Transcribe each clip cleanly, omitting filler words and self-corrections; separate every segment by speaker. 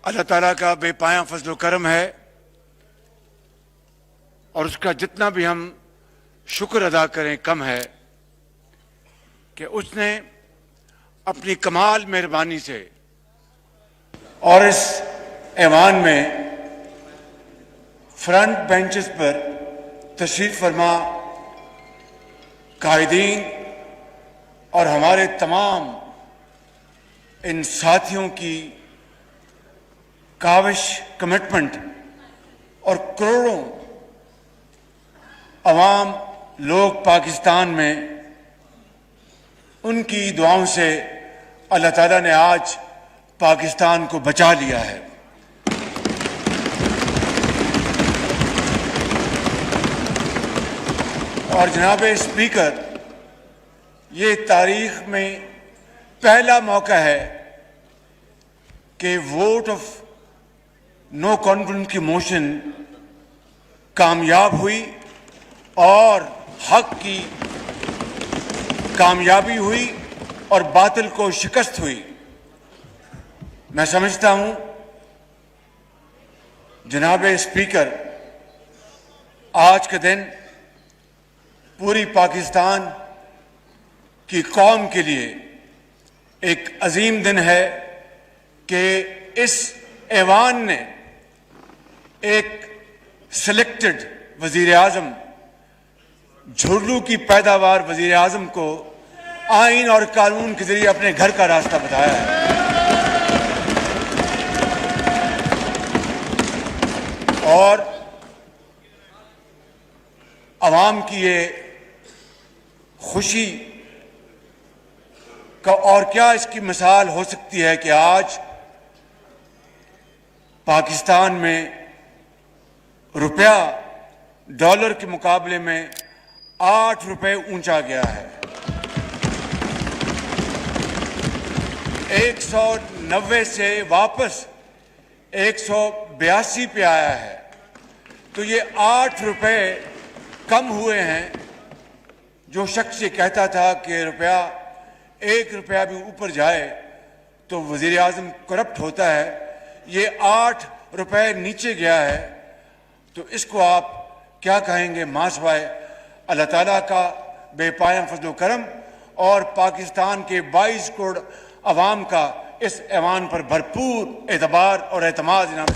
Speaker 1: اللہ تعالیٰ کا بے پایاں فضل و کرم ہے اور اس کا جتنا بھی ہم شکر ادا کریں کم ہے کہ اس نے اپنی کمال مہربانی سے اور اس ایوان میں فرنٹ بینچز پر تشریف فرما قائدین اور ہمارے تمام ان ساتھیوں کی کاوش کمٹمنٹ اور کروڑوں عوام لوگ پاکستان میں ان کی دعاؤں سے اللہ تعالیٰ نے آج پاکستان کو بچا لیا ہے۔ اور جناب اسپیکر، یہ تاریخ میں پہلا موقع ہے کہ ووٹ آف نو کانفیڈنس کی موشن کامیاب ہوئی اور حق کی کامیابی ہوئی اور باطل کو شکست ہوئی۔ میں سمجھتا ہوں جناب اسپیکر، آج کا دن پوری پاکستان کی قوم کے لیے ایک عظیم دن ہے کہ اس ایوان نے ایک سلیکٹڈ وزیر اعظم، جھرلو کی پیداوار وزیر اعظم کو آئین اور قانون کے ذریعے اپنے گھر کا راستہ بتایا ہے۔ اور عوام کی یہ خوشی کا اور کیا اس کی مثال ہو سکتی ہے کہ آج پاکستان میں روپیہ ڈالر کے مقابلے میں 8 روپے اونچا گیا ہے، 190 سے واپس 182 پہ آیا ہے۔ تو یہ 8 روپے کم ہوئے ہیں۔ جو شخص یہ کہتا تھا کہ ایک روپیہ بھی اوپر جائے تو وزیر اعظم کرپٹ ہوتا ہے، یہ 8 روپے نیچے گیا ہے، تو اس کو آپ کیا کہیں گے ماں سوائے اللہ تعالیٰ کا بے پایاں فضل و کرم اور پاکستان کے 22 کروڑ عوام کا اس ایوان پر بھرپور اعتبار اور اعتماد۔ جناب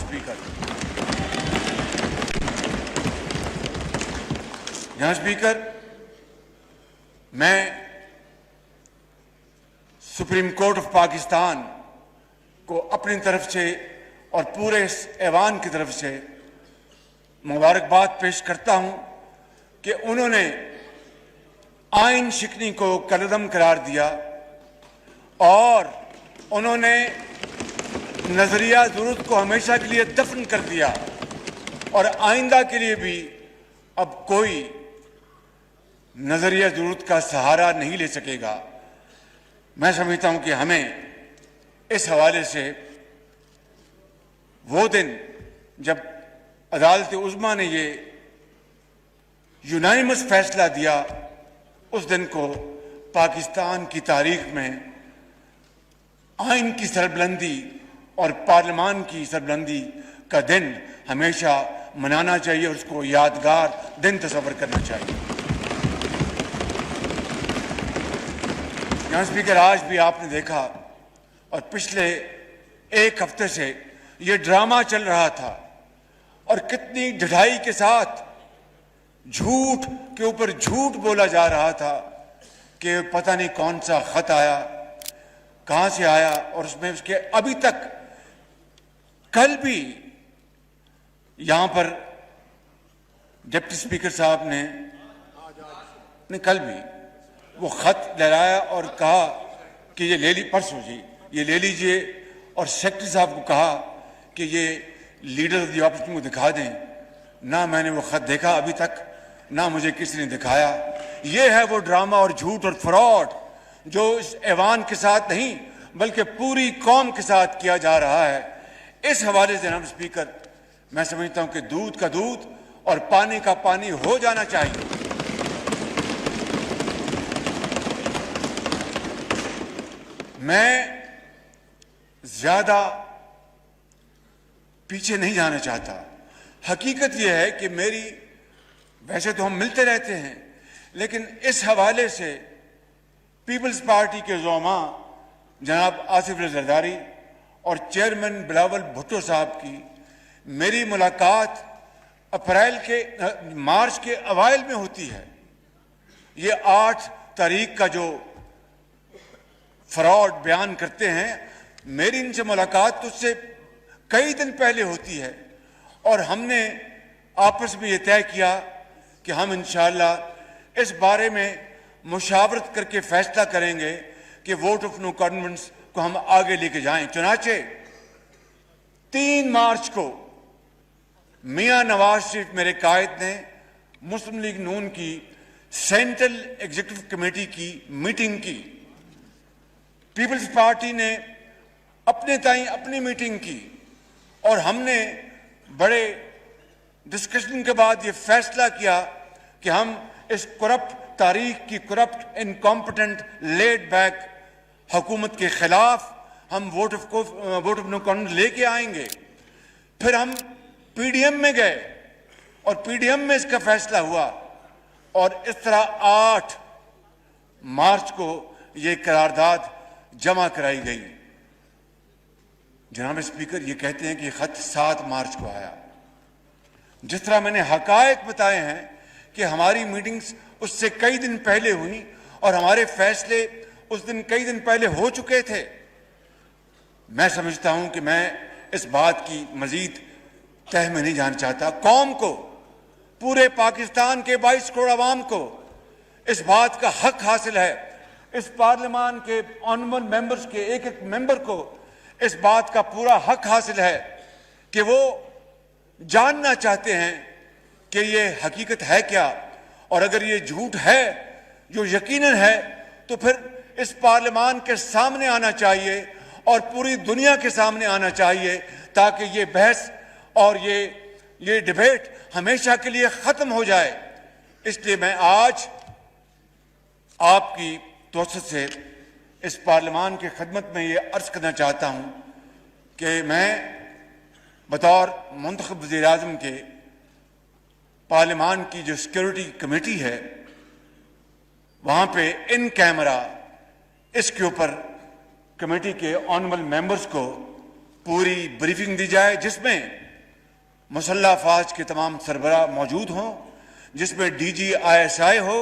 Speaker 1: اسپیکر، میں سپریم کورٹ آف پاکستان کو اپنی طرف سے اور پورے اس ایوان کی طرف سے مبارکباد پیش کرتا ہوں کہ انہوں نے آئین شکنی کو کالعدم قرار دیا اور انہوں نے نظریہ ضرورت کو ہمیشہ کے لیے دفن کر دیا اور آئندہ کے لیے بھی اب کوئی نظریہ ضرورت کا سہارا نہیں لے سکے گا۔ میں سمجھتا ہوں کہ ہمیں اس حوالے سے وہ دن جب عدالت عظمیٰ نے یہ یونانیمس فیصلہ دیا، اس دن کو پاکستان کی تاریخ میں آئین کی سربلندی اور پارلیمان کی سربلندی کا دن ہمیشہ منانا چاہیے اور اس کو یادگار دن تصور کرنا چاہیے۔ جناب اسپیکر، آج بھی آپ نے دیکھا اور پچھلے ایک ہفتے سے یہ ڈرامہ چل رہا تھا اور کتنی ڈھلائی کے ساتھ جھوٹ کے اوپر جھوٹ بولا جا رہا تھا کہ پتہ نہیں کون سا خط آیا، کہاں سے آیا، اور اس میں اس کے ابھی تک کل بھی یہاں پر ڈپٹی اسپیکر صاحب نے کل بھی وہ خط لہرایا اور کہا کہ یہ لے لی پرسوں جی یہ لے لیجئے، اور سیکرٹری صاحب کو کہا کہ یہ لیڈر آف دی اپوزیشن کو دکھا دیں۔ نہ میں نے وہ خط دیکھا ابھی تک، نہ مجھے کسی نے دکھایا۔ یہ ہے وہ ڈرامہ اور جھوٹ اور فراڈ جو اس ایوان کے ساتھ نہیں بلکہ پوری قوم کے ساتھ کیا جا رہا ہے۔ اس حوالے سے جناب اسپیکر، میں سمجھتا ہوں کہ دودھ کا دودھ اور پانی کا پانی ہو جانا چاہیے۔ میں زیادہ پیچھے نہیں جانا چاہتا. حقیقت یہ ہے کہ میری، ویسے تو ہم ملتے رہتے ہیں، لیکن اس حوالے سے پیپلز پارٹی کے زعماء جناب آصف علی زرداری اور چیئرمین بلاول بھٹو صاحب کی میری ملاقات مارچ کے اوائل میں ہوتی ہے. یہ 8 تاریخ کا جو فراڈ بیان کرتے ہیں، میری ان سے ملاقات تو اس سے کئی دن پہلے ہوتی ہے، اور ہم نے آپس میں یہ طے کیا کہ ہم انشاءاللہ اس بارے میں مشاورت کر کے فیصلہ کریں گے کہ ووٹ آف نو کانفیڈنس کو ہم آگے لے کے جائیں. چنانچہ 3 مارچ کو میاں نواز شریف میرے قائد نے مسلم لیگ نون کی سینٹرل ایگزیکٹو کمیٹی کی میٹنگ کی. پیپلز پارٹی نے اپنے تائیں اپنی میٹنگ کی، اور ہم نے بڑے ڈسکشن کے بعد یہ فیصلہ کیا کہ ہم اس کرپٹ تاریخ کی کرپٹ انکمپٹنٹ لیڈ بیک حکومت کے خلاف ہم ووٹ آف نو کانفیڈنس لے کے آئیں گے. پھر ہم پی ڈی ایم میں گئے اور پی ڈی ایم میں اس کا فیصلہ ہوا، اور اس طرح 8 مارچ کو یہ قرارداد جمع کرائی گئی. جناب اسپیکر، یہ کہتے ہیں کہ یہ خط 7 مارچ کو آیا. جس طرح میں نے حقائق بتائے ہیں کہ ہماری میٹنگز اس سے کئی دن پہلے ہوئی اور ہمارے فیصلے اس دن کئی دن پہلے ہو چکے تھے، میں سمجھتا ہوں کہ میں اس بات کی مزید تہ میں نہیں جانا چاہتا. قوم کو، پورے پاکستان کے 22 کروڑ عوام کو اس بات کا حق حاصل ہے، اس پارلیمان کے آنریبل ممبرز کے ایک ایک ممبر کو اس بات کا پورا حق حاصل ہے کہ وہ جاننا چاہتے ہیں کہ یہ حقیقت ہے کیا، اور اگر یہ جھوٹ ہے جو یقیناً ہے تو پھر اس پارلیمان کے سامنے آنا چاہیے اور پوری دنیا کے سامنے آنا چاہیے، تاکہ یہ بحث اور یہ ڈیبیٹ ہمیشہ کے لیے ختم ہو جائے. اس لیے میں آج آپ کی توسط سے اس پارلیمان کی خدمت میں یہ عرض کرنا چاہتا ہوں کہ میں بطور منتخب وزیر اعظم کے پارلیمان کی جو سیکیورٹی کمیٹی ہے، وہاں پہ ان کیمرہ اس کے اوپر کمیٹی کے آنریبل ممبرز کو پوری بریفنگ دی جائے، جس میں مسلح افواج کے تمام سربراہ موجود ہوں، جس میں D G I S I ہو،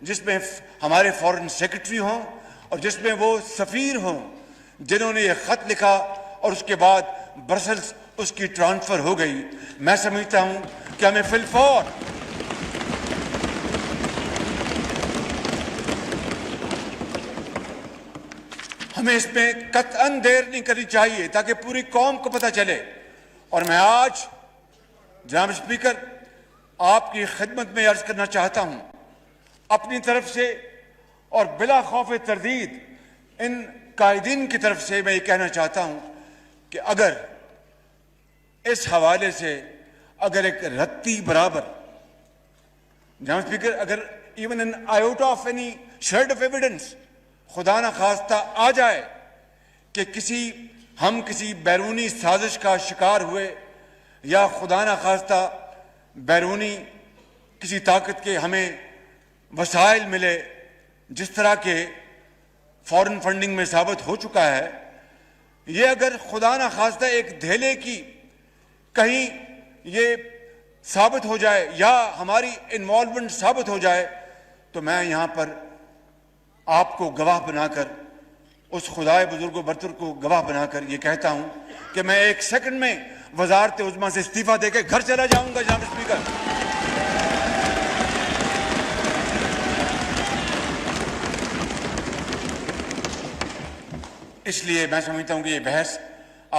Speaker 1: جس میں ہمارے فارن سیکرٹری ہوں، اور جس میں وہ سفیر ہوں جنہوں نے یہ خط لکھا اور اس کے بعد برسلز اس کی ٹرانسفر ہو گئی. میں سمجھتا ہوں کہ ہمیں فی الفور ہمیں اس میں قطعاً دیر نہیں کرنی چاہیے تاکہ پوری قوم کو پتہ چلے. اور میں آج جناب اسپیکر آپ کی خدمت میں عرض کرنا چاہتا ہوں اپنی طرف سے اور بلا خوف تردید ان قائدین کی طرف سے میں یہ کہنا چاہتا ہوں کہ اگر اس حوالے سے اگر ایک رتی برابر جناب اسپیکر اگر even in iota of any shred of evidence خدا نہ خواستہ آ جائے کہ ہم کسی بیرونی سازش کا شکار ہوئے یا خدا نہ خواستہ بیرونی کسی طاقت کے ہمیں وسائل ملے جس طرح کے فورن فنڈنگ میں ثابت ہو چکا ہے، یہ اگر خدا نہ خواستہ ایک دھیلے کی کہیں یہ ثابت ہو جائے یا ہماری انوالومنٹ ثابت ہو جائے تو میں یہاں پر آپ کو گواہ بنا کر اس خدائے بزرگ و برتر کو گواہ بنا کر یہ کہتا ہوں کہ میں 1 سیکنڈ میں وزارت عظمیٰ سے استعفیٰ دے کے گھر چلا جاؤں گا. جناب اسپیکر، اس لیے میں سمجھتا ہوں کہ یہ بحث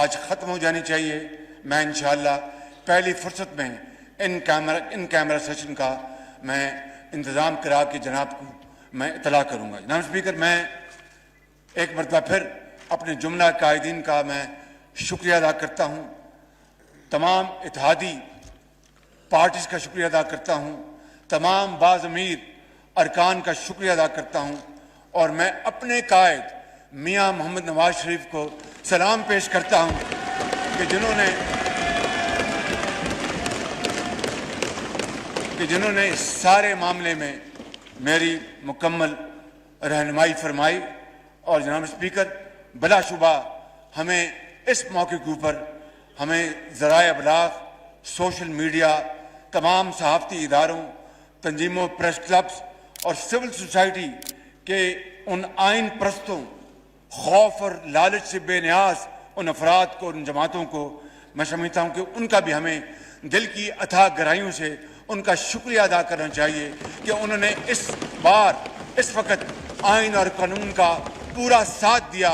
Speaker 1: آج ختم ہو جانی چاہیے. میں انشاءاللہ پہلی فرصت میں ان کیمرہ سیشن کا میں انتظام کرا کے جناب کو میں اطلاع کروں گا. جناب اسپیکر، میں ایک مرتبہ پھر اپنے جملہ قائدین کا میں شکریہ ادا کرتا ہوں، تمام اتحادی پارٹیز کا شکریہ ادا کرتا ہوں، تمام باضمیر ارکان کا شکریہ ادا کرتا ہوں، اور میں اپنے قائد میاں محمد نواز شریف کو سلام پیش کرتا ہوں کہ جنہوں نے کہ جنہوں نے اس سارے معاملے میں میری مکمل رہنمائی فرمائی. اور جناب اسپیکر، بلا شبہ ہمیں اس موقع کے اوپر ہمیں ذرائع ابلاغ، سوشل میڈیا، تمام صحافتی اداروں، تنظیموں، پریس کلبس اور سول سوسائٹی کے ان آئین پرستوں، خوف اور لالچ سے بے نیاز ان افراد کو، ان جماعتوں کو میں سمجھتا ہوں کہ ان کا بھی ہمیں دل کی اتھاہ گہرائیوں سے ان کا شکریہ ادا کرنا چاہیے کہ انہوں نے اس بار اس وقت آئین اور قانون کا پورا ساتھ دیا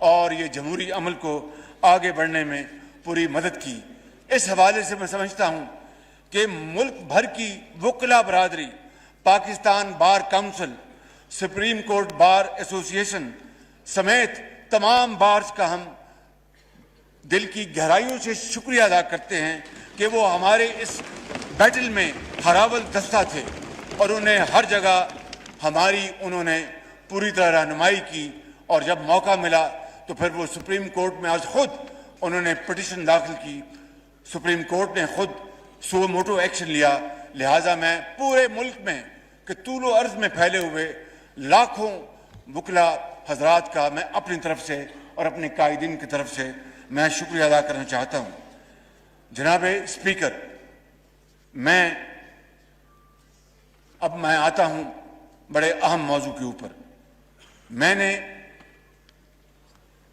Speaker 1: اور یہ جمہوری عمل کو آگے بڑھنے میں پوری مدد کی. اس حوالے سے میں سمجھتا ہوں کہ ملک بھر کی وکلا برادری، Pakistan bar council, supreme court bar ایسوسی ایشن سمیت تمام بارز کا ہم دل کی گہرائیوں سے شکریہ ادا کرتے ہیں کہ وہ ہمارے اس بیٹل میں ہراول دستہ تھے اور انہیں ہر جگہ ہماری انہوں نے پوری طرح رہنمائی کی. اور جب موقع ملا تو پھر وہ سپریم کورٹ میں آج خود انہوں نے پٹیشن داخل کی، سپریم کورٹ نے خود سو موٹو ایکشن لیا. لہٰذا میں پورے ملک میں کہ طول و عرض میں پھیلے ہوئے لاکھوں وکلا حضرات کا میں اپنی طرف سے اور اپنے قائدین کی طرف سے میں شکریہ ادا کرنا چاہتا ہوں. جناب اسپیکر، میں آتا ہوں بڑے اہم موضوع کے اوپر. میں نے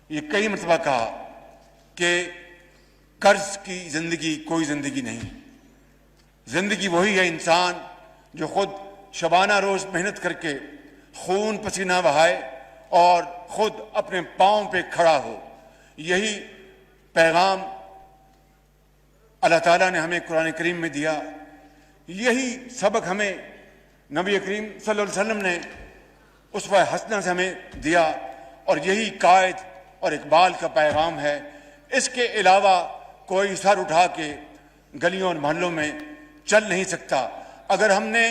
Speaker 1: یہ کئی مرتبہ کہا کہ قرض کی زندگی کوئی زندگی نہیں. زندگی وہی ہے انسان جو خود شبانہ روز محنت کر کے خون پسینہ بہائے اور خود اپنے پاؤں پہ کھڑا ہو. یہی پیغام اللہ تعالیٰ نے ہمیں قرآن کریم میں دیا، یہی سبق ہمیں نبی کریم صلی اللہ علیہ وسلم نے اسوہ حسنہ سے ہمیں دیا، اور یہی قائد اور اقبال کا پیغام ہے. اس کے علاوہ کوئی سر اٹھا کے گلیوں اور محلوں میں چل نہیں سکتا. اگر ہم نے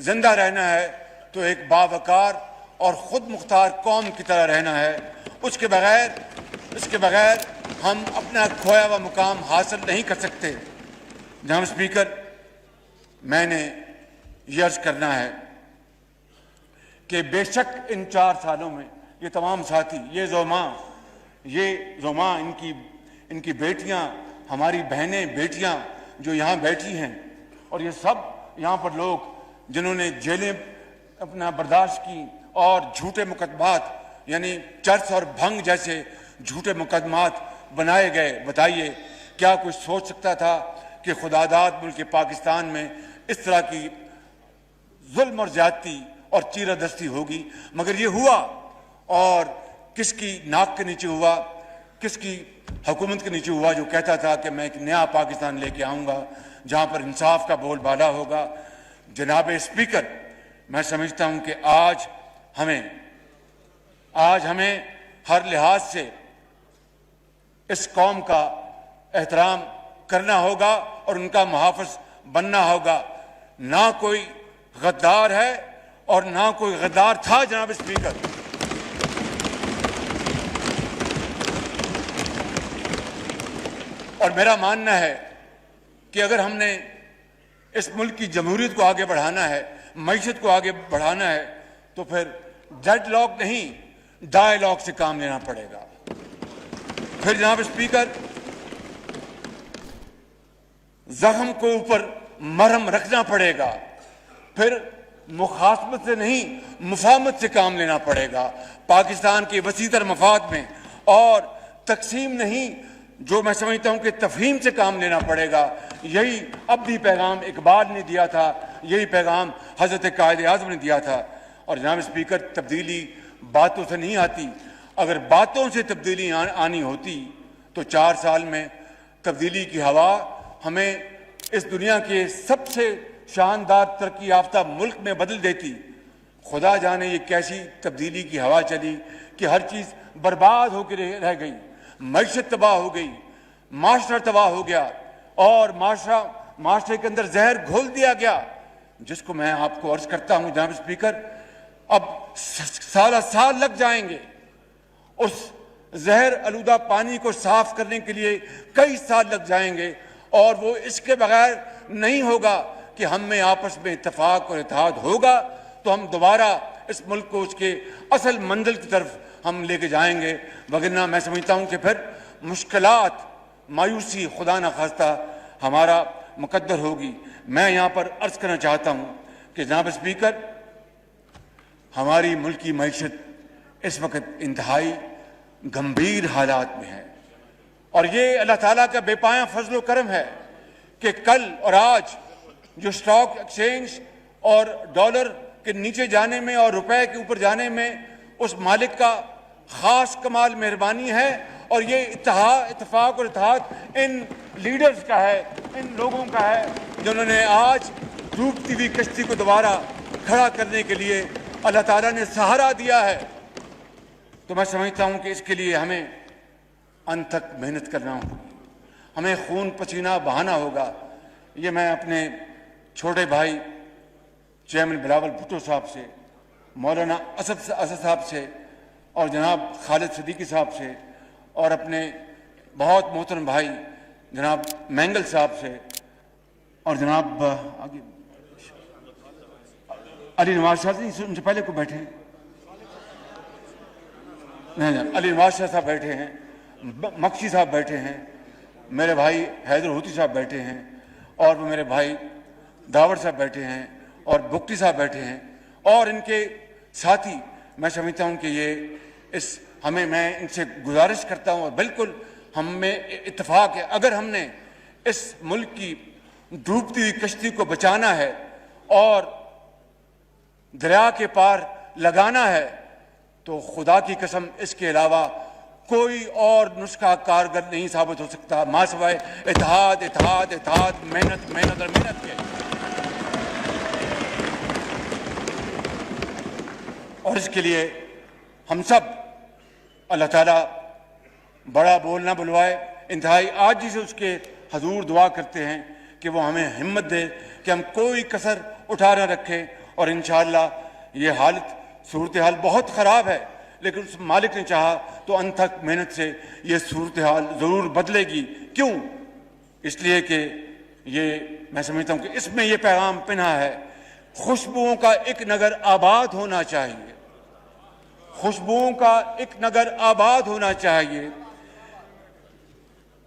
Speaker 1: زندہ رہنا ہے تو ایک باوقار اور خود مختار قوم کی طرح رہنا ہے. اس کے بغیر ہم اپنا کھویا ہوا مقام حاصل نہیں کر سکتے. جناب اسپیکر، میں نے یہ عرض کرنا ہے کہ بے شک ان 4 سالوں میں یہ تمام ساتھی، یہ زوما ان کی بیٹیاں، ہماری بہنیں بیٹیاں جو یہاں بیٹھی ہیں، اور یہ سب یہاں پر لوگ جنہوں نے جیلیں اپنا برداشت کی اور جھوٹے مقدمات یعنی چرس اور بھنگ جیسے جھوٹے مقدمات بنائے گئے. بتائیے کیا کوئی سوچ سکتا تھا کہ خداداد ملک پاکستان میں اس طرح کی ظلم اور زیادتی اور چیرہ دستی ہوگی؟ مگر یہ ہوا، اور کس کی ناک کے نیچے ہوا، کس کی حکومت کے نیچے ہوا جو کہتا تھا کہ میں ایک نیا پاکستان لے کے آؤں گا جہاں پر انصاف کا بول بالا ہوگا. جناب اسپیکر، میں سمجھتا ہوں کہ آج ہمیں ہر لحاظ سے اس قوم کا احترام کرنا ہوگا اور ان کا محافظ بننا ہوگا. نہ کوئی غدار ہے اور نہ کوئی غدار تھا. جناب اسپیکر، اور میرا ماننا ہے کہ اگر ہم نے اس ملک کی جمہوریت کو آگے بڑھانا ہے، معیشت کو آگے بڑھانا ہے، تو پھر ڈیڈ لاک نہیں، ڈائیلاگ سے کام لینا پڑے گا. پھر جناب اسپیکر، زخم کو اوپر مرہم رکھنا پڑے گا. پھر مخاصمت سے نہیں، مفاہمت سے کام لینا پڑے گا پاکستان کے وسیع تر مفاد میں، اور تقسیم نہیں، جو میں سمجھتا ہوں کہ تفہیم سے کام لینا پڑے گا. یہی اب بھی پیغام اقبال نے دیا تھا، یہی پیغام حضرت قائد اعظم نے دیا تھا. اور جناب اسپیکر، تبدیلی باتوں سے نہیں آتی. اگر باتوں سے تبدیلی آنی ہوتی تو 4 سال میں تبدیلی کی ہوا ہمیں اس دنیا کے سب سے شاندار ترقی یافتہ ملک میں بدل دیتی. خدا جانے یہ کیسی تبدیلی کی ہوا چلی کہ ہر چیز برباد ہو کے رہ گئی، معیشت تباہ ہو گئی، معاشرہ تباہ ہو گیا، اور معاشرے کے اندر زہر گھول دیا گیا، جس کو میں آپ کو عرض کرتا ہوں جناب اسپیکر، اب سال لگ جائیں گے اس زہر آلودہ پانی کو صاف کرنے کے لیے، کئی سال لگ جائیں گے، اور وہ اس کے بغیر نہیں ہوگا کہ ہم میں آپس میں اتفاق اور اتحاد ہوگا تو ہم دوبارہ اس ملک کو اس کے اصل منزل کی طرف ہم لے کے جائیں گے، وگرنہ میں سمجھتا ہوں کہ پھر مشکلات، مایوسی خدا نخواستہ ہمارا مقدر ہوگی۔ میں یہاں پر عرض کرنا چاہتا ہوں کہ جناب اسپیکر، ہماری ملکی معیشت اس وقت انتہائی گمبھیر حالات میں ہے، اور یہ اللہ تعالیٰ کا بے پایاں فضل و کرم ہے کہ کل اور آج جو اسٹاک ایکسچینج اور ڈالر کے نیچے جانے میں اور روپے کے اوپر جانے میں اس مالک کا خاص کمال مہربانی ہے، اور یہ اتفاق اور اتحاد ان لیڈرز کا ہے، ان لوگوں کا ہے جنہوں نے آج ڈوبتی ہوئی کشتی کو دوبارہ کھڑا کرنے کے لیے اللہ تعالیٰ نے سہارا دیا ہے۔ تو میں سمجھتا ہوں کہ اس کے لیے ہمیں انت تک محنت کرنا ہوگی، ہمیں خون پسینہ بہانا ہوگا۔ یہ میں اپنے چھوٹے بھائی چیئرمین بلاول بھٹو صاحب سے، مولانا اسد صاحب سے، اور جناب خالد صدیقی صاحب سے، اور اپنے بہت محترم بھائی جناب مینگل صاحب سے، اور جناب علی نواز شاہ سے، ان سے پہلے کو بیٹھے ہیں، علی نواز شاہ صاحب بیٹھے ہیں، مکشی صاحب بیٹھے ہیں، میرے بھائی حیدر ہوتی صاحب بیٹھے ہیں، اور میرے بھائی داور صاحب بیٹھے ہیں، اور بکٹی صاحب بیٹھے ہیں، اور ان کے ساتھی۔ میں سمجھتا ہوں کہ یہ میں ان سے گزارش کرتا ہوں، اور بالکل ہم میں اتفاق ہے، اگر ہم نے اس ملک کی ڈوبتی ہوئی کشتی کو بچانا ہے اور دریا کے پار لگانا ہے تو خدا کی قسم اس کے علاوہ کوئی اور نسخہ کارگر نہیں ثابت ہو سکتا ماں سوائے اتحاد، اتحاد، اتحاد، محنت، محنت اور محنت کے۔ اور اس کے لیے ہم سب اللہ تعالیٰ بڑا بول نہ بلوائے، انتہائی عاجزی سے اس کے حضور دعا کرتے ہیں کہ وہ ہمیں ہمت دے کہ ہم کوئی کسر اٹھا نہ رکھیں، اور انشاءاللہ یہ صورتحال بہت خراب ہے، لیکن اس مالک نے چاہا تو انت تک محنت سے یہ صورتحال ضرور بدلے گی۔ کیوں؟ اس لیے کہ میں سمجھتا ہوں کہ اس میں یہ پیغام پنہا ہے، خوشبوؤں کا ایک نگر آباد ہونا چاہیے، خوشبوؤں کا ایک نگر آباد ہونا چاہیے۔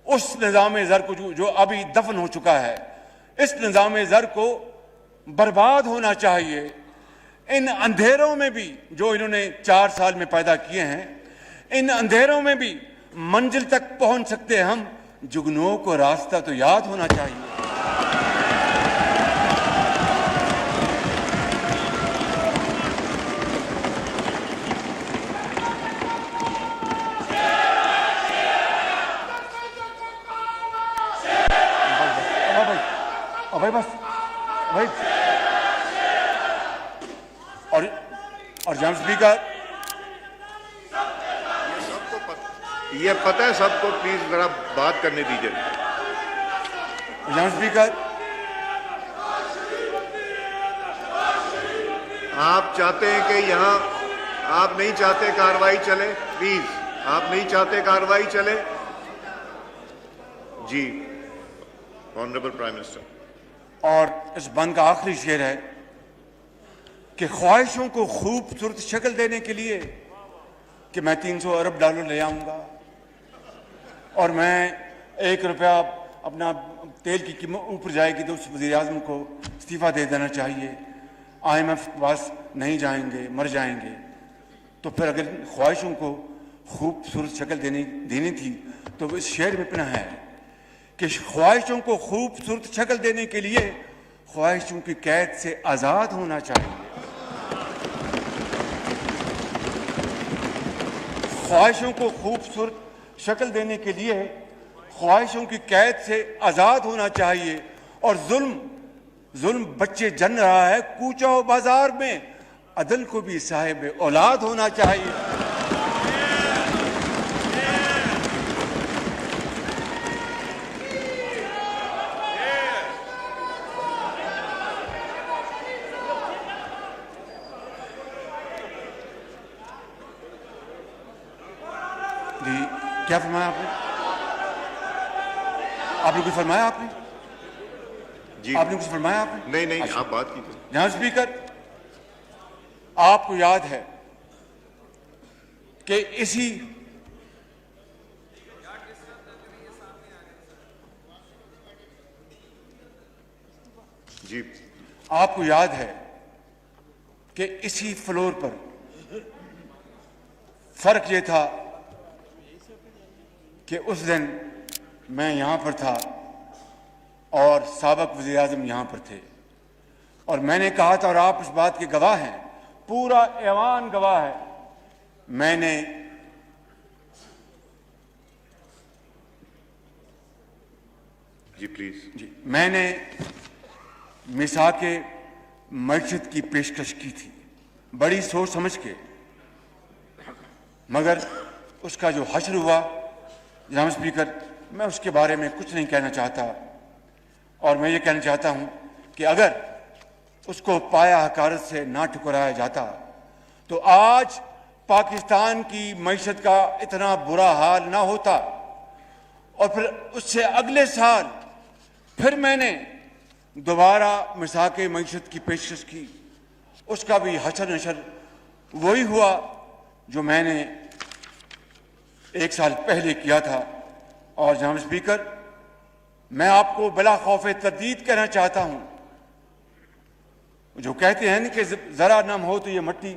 Speaker 1: اس نظام زر کو جو ابھی دفن ہو چکا ہے، اس نظام زر کو برباد ہونا چاہیے۔ ان اندھیروں میں بھی جو انہوں نے 4 سال میں پیدا کیے ہیں، ان اندھیروں میں بھی منزل تک پہنچ سکتے ہیں ہم، جگنوں کو راستہ تو یاد ہونا چاہیے۔ بھائی بس بھائی، اور جناب اسپیکر،
Speaker 2: یہ پتہ ہے سب کو، پلیز ذرا بات کرنے دیجیے۔
Speaker 1: جناب اسپیکر،
Speaker 2: آپ چاہتے ہیں کہ یہاں آپ نہیں چاہتے کارروائی چلے، پلیز آپ نہیں چاہتے کارروائی چلے؟ جی آنریبل پرائم منسٹر۔
Speaker 1: اور اس بند کا آخری شعر ہے کہ خواہشوں کو خوبصورت شکل دینے کے لیے کہ میں 300 ارب ڈالر لے آؤں گا، اور میں 1 روپیہ اپنا تیل کی قیمت اوپر جائے گی تو اس وزیر اعظم کو استعفیٰ دے دینا چاہیے، IMF کے پاس نہیں جائیں گے، مر جائیں گے۔ تو پھر اگر خواہشوں کو خوبصورت شکل دینی تھی تو اس شعر میں پنہا ہے کہ خواہشوں کو خوبصورت شکل دینے کے لیے خواہشوں کی قید سے آزاد ہونا چاہیے، خواہشوں کو خوبصورت شکل دینے کے لیے خواہشوں کی قید سے آزاد ہونا چاہیے، اور ظلم بچے جن رہا ہے کوچہ و بازار میں، عدل کو بھی صاحب اولاد ہونا چاہیے۔ جی کیا فرمایا آپ نے؟ آپ نے کوئی فرمایا آپ نے؟
Speaker 2: جی
Speaker 1: آپ نے کچھ فرمایا؟ آپ نے
Speaker 2: نہیں آپ بات کیجیے.
Speaker 1: جناب اسپیکر، آپ کو یاد ہے کہ
Speaker 2: جی
Speaker 1: آپ کو یاد ہے کہ اسی فلور پر فرق یہ تھا کہ اس دن میں یہاں پر تھا اور سابق وزیر اعظم یہاں پر تھے، اور میں نے کہا تھا، اور آپ اس بات کے گواہ ہیں، پورا ایوان گواہ ہے، میں نے
Speaker 2: جی پلیز
Speaker 1: میں نے میثاق معیشت کی پیشکش کی تھی، بڑی سوچ سمجھ کے، مگر اس کا جو حشر ہوا جناب اسپیکر، میں اس کے بارے میں کچھ نہیں کہنا چاہتا، اور میں یہ کہنا چاہتا ہوں کہ اگر اس کو پایا حقارت سے نہ ٹھکرایا جاتا تو آج پاکستان کی معیشت کا اتنا برا حال نہ ہوتا، اور پھر اس سے اگلے سال پھر میں نے دوبارہ میثاق معیشت کی پیشکش کی، اس کا بھی حشر نشر وہی ہوا جو میں نے ایک سال پہلے کیا تھا. اور جناب اسپیکر، میں آپ کو بلا خوف تردید کہنا چاہتا ہوں، جو کہتے ہیں کہ ذرا نم ہو تو یہ مٹی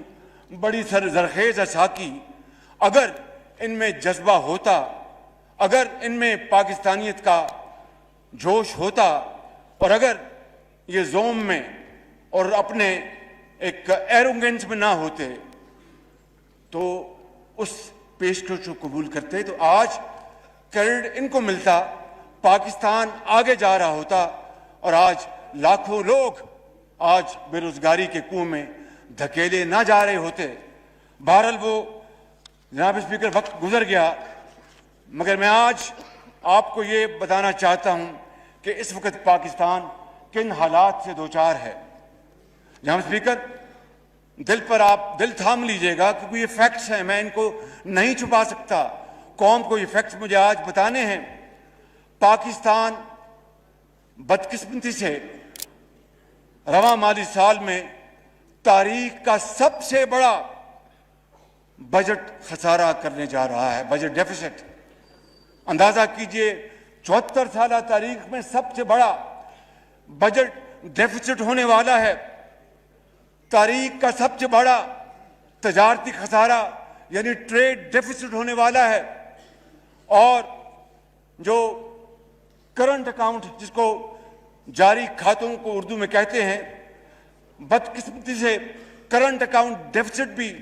Speaker 1: بڑی زرخیز ہے ساکی، اگر ان میں جذبہ ہوتا، اگر ان میں پاکستانیت کا جوش ہوتا، اور اگر یہ زوم میں اور اپنے ایک ایروگنس میں نہ ہوتے تو اس پیشکش کو قبول کرتے تو آج کریڈٹ ان کو ملتا، پاکستان آگے جا رہا ہوتا، اور آج لاکھوں لوگ آج بے روزگاری کے کنویں میں دھکیلے نہ جا رہے ہوتے. بہرحال وہ جناب اسپیکر وقت گزر گیا، مگر میں آج آپ کو یہ بتانا چاہتا ہوں کہ اس وقت پاکستان کن حالات سے دوچار ہے. جناب اسپیکر، دل پر آپ دل تھام لیجئے گا، کیونکہ یہ فیکٹس ہیں، میں ان کو نہیں چھپا سکتا، قوم کو یہ فیکٹس مجھے آج بتانے ہیں. پاکستان بدقسمتی سے رواں مالی سال میں تاریخ کا سب سے بڑا بجٹ خسارہ کرنے جا رہا ہے، بجٹ ڈیفیسٹ. اندازہ کیجئے 74 سالہ تاریخ میں سب سے بڑا بجٹ ڈیفیسٹ ہونے والا ہے. تاریخ کا سب سے بڑا تجارتی خسارہ یعنی ٹریڈ ڈیفیسٹ ہونے والا ہے. اور جو کرنٹ اکاؤنٹ، جس کو جاری کھاتوں کو اردو میں کہتے ہیں، بدقسمتی سے کرنٹ اکاؤنٹ ڈیفیسٹ بھی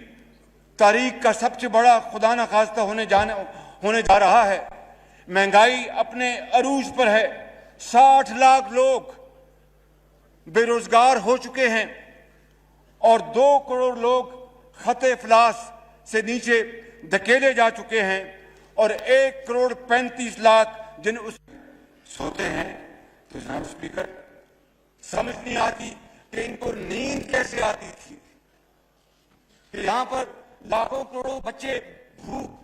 Speaker 1: تاریخ کا سب سے بڑا خدا نخواستہ ہونے جا رہا ہے. مہنگائی اپنے عروج پر ہے، 60 لاکھ لوگ بے روزگار ہو چکے ہیں، اور 2 کروڑ لوگ خط افلاس سے نیچے دھکیلے جا چکے ہیں، اور 1 کروڑ 35 لاکھ جن اس سوتے ہیں. تو جناب اسپیکر، سمجھ نہیں آتی کہ ان کو نیند کیسے آتی تھی کہ یہاں پر لاکھوں کروڑوں بچے بھوک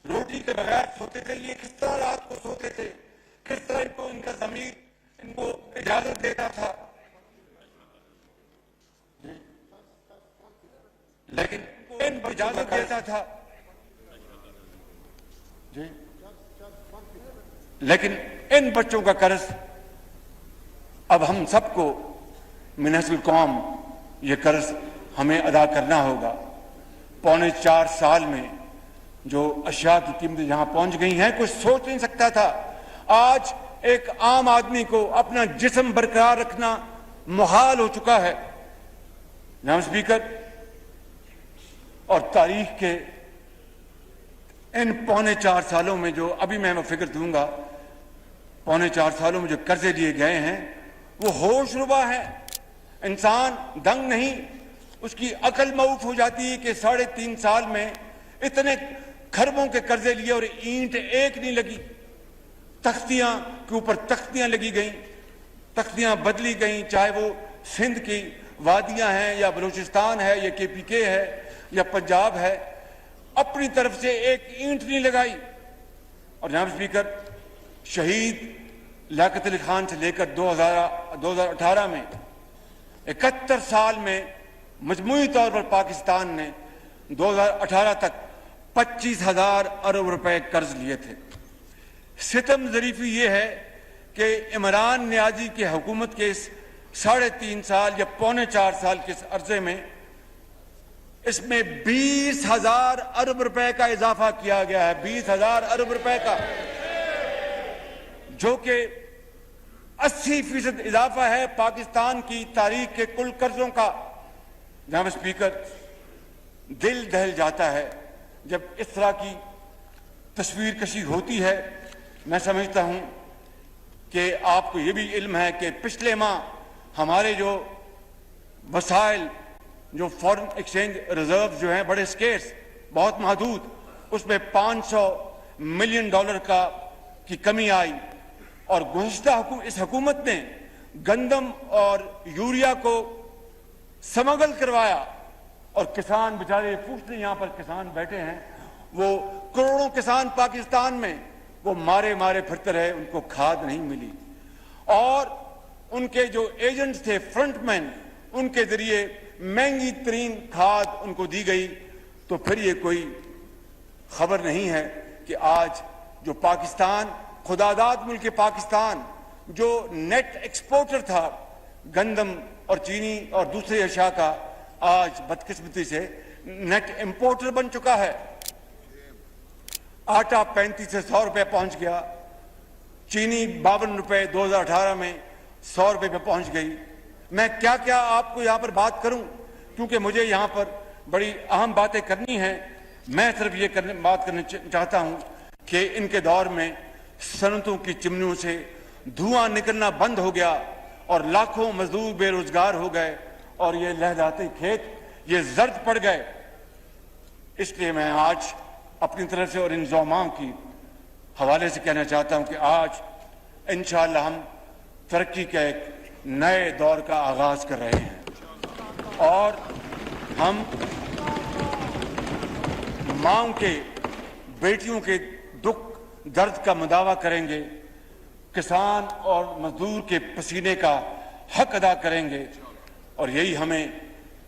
Speaker 1: روٹی کے بغیر سوتے تھے. یہ کس طرح رات کو سوتے تھے؟ کس طرح ان کا ضمیر ان کو اجازت دیتا تھا؟ لیکن ان کو اجازت دیتا تھا لیکن ان بچوں کا قرض اب ہم سب کو منحصر القوم یہ قرض ہمیں ادا کرنا ہوگا. 3.25 سال میں جو اشیاء کی قیمتیں جہاں پہنچ گئی ہیں، کوئی سوچ نہیں سکتا تھا. آج ایک عام آدمی کو اپنا جسم برقرار رکھنا محال ہو چکا ہے. جناب اسپیکر، اور تاریخ کے ان 3.25 سالوں میں جو ابھی میں فگر دوں گا، 3.25 سالوں میں جو قرضے لیے گئے ہیں وہ ہوش ربا ہے. انسان دنگ نہیں، اس کی عقل معوف ہو جاتی ہے کہ 3.5 سال میں اتنے کھربوں کے قرضے لیے اور اینٹ ایک نہیں لگی. تختیاں کے اوپر تختیاں لگی گئیں، تختیاں بدلی گئیں، چاہے وہ سندھ کی وادیاں ہیں یا بلوچستان ہے یا KPK ہے یا پنجاب ہے، اپنی طرف سے ایک اینٹ نہیں لگائی. اور جناب اسپیکر، شہید لیاقت علی خان سے لے کر 2018 میں 71 سال میں مجموعی طور پر پاکستان نے 2018 تک 25,000 ارب روپے قرض لیے تھے۔ ستم ظریفی یہ ہے کہ عمران نیازی کی حکومت کے اس 3.5 سال یا 3.25 سال کے عرصے میں اس میں 20,000 ارب روپے کا اضافہ کیا گیا ہے، 20,000 ارب روپے کا، جو کہ 80% اضافہ ہے پاکستان کی تاریخ کے کل قرضوں کا۔ جناب اسپیکر، دل دہل جاتا ہے جب اس طرح کی تصویر کشی ہوتی ہے۔ میں سمجھتا ہوں کہ آپ کو یہ بھی علم ہے کہ پچھلے ماہ ہمارے جو وسائل، جو فورن ایکسچینج ریزرو جو ہیں بڑے سکیرس، بہت محدود، اس میں $500 ملین کی کمی آئی، اور گزشتہ اس حکومت نے گندم اور یوریا کو سمگل کروایا، اور کسان بیچارے پوچھتے یہاں پر کسان بیٹھے ہیں، وہ کروڑوں کسان پاکستان میں وہ مارے پھرتے رہے، ان کو کھاد نہیں ملی، اور ان کے جو ایجنٹس تھے، فرنٹ مین، ان کے ذریعے مہنگی ترین کھاد ان کو دی گئی۔ تو پھر یہ کوئی خبر نہیں ہے کہ آج جو پاکستان، خداداد ملک پاکستان، جو نیٹ ایکسپورٹر تھا گندم اور چینی اور دوسرے اشیاء کا، آج بدقسمتی سے نیٹ امپورٹر بن چکا ہے۔ آٹا 35 سے 100 روپے پہنچ گیا، چینی 52 روپے 2018 میں 100 روپے پہ پہنچ گئی۔ میں کیا آپ کو یہاں پر بات کروں، کیونکہ مجھے یہاں پر بڑی اہم باتیں کرنی ہیں۔ میں صرف یہ بات کرنا چاہتا ہوں کہ ان کے دور میں صنعتوں کی چمنیوں سے دھواں نکلنا بند ہو گیا، اور لاکھوں مزدور بے روزگار ہو گئے، اور یہ لہلاتے کھیت یہ زرد پڑ گئے۔ اس لیے میں آج اپنی طرف سے اور ان زعماؤں کی حوالے سے کہنا چاہتا ہوں کہ آج انشاءاللہ ہم ترقی کے ایک نئے دور کا آغاز کر رہے ہیں، اور ہم ماؤں کے، بیٹیوں کے دکھ درد کا مداوع کریں گے، کسان اور مزدور کے پسینے کا حق ادا کریں گے، اور یہی ہمیں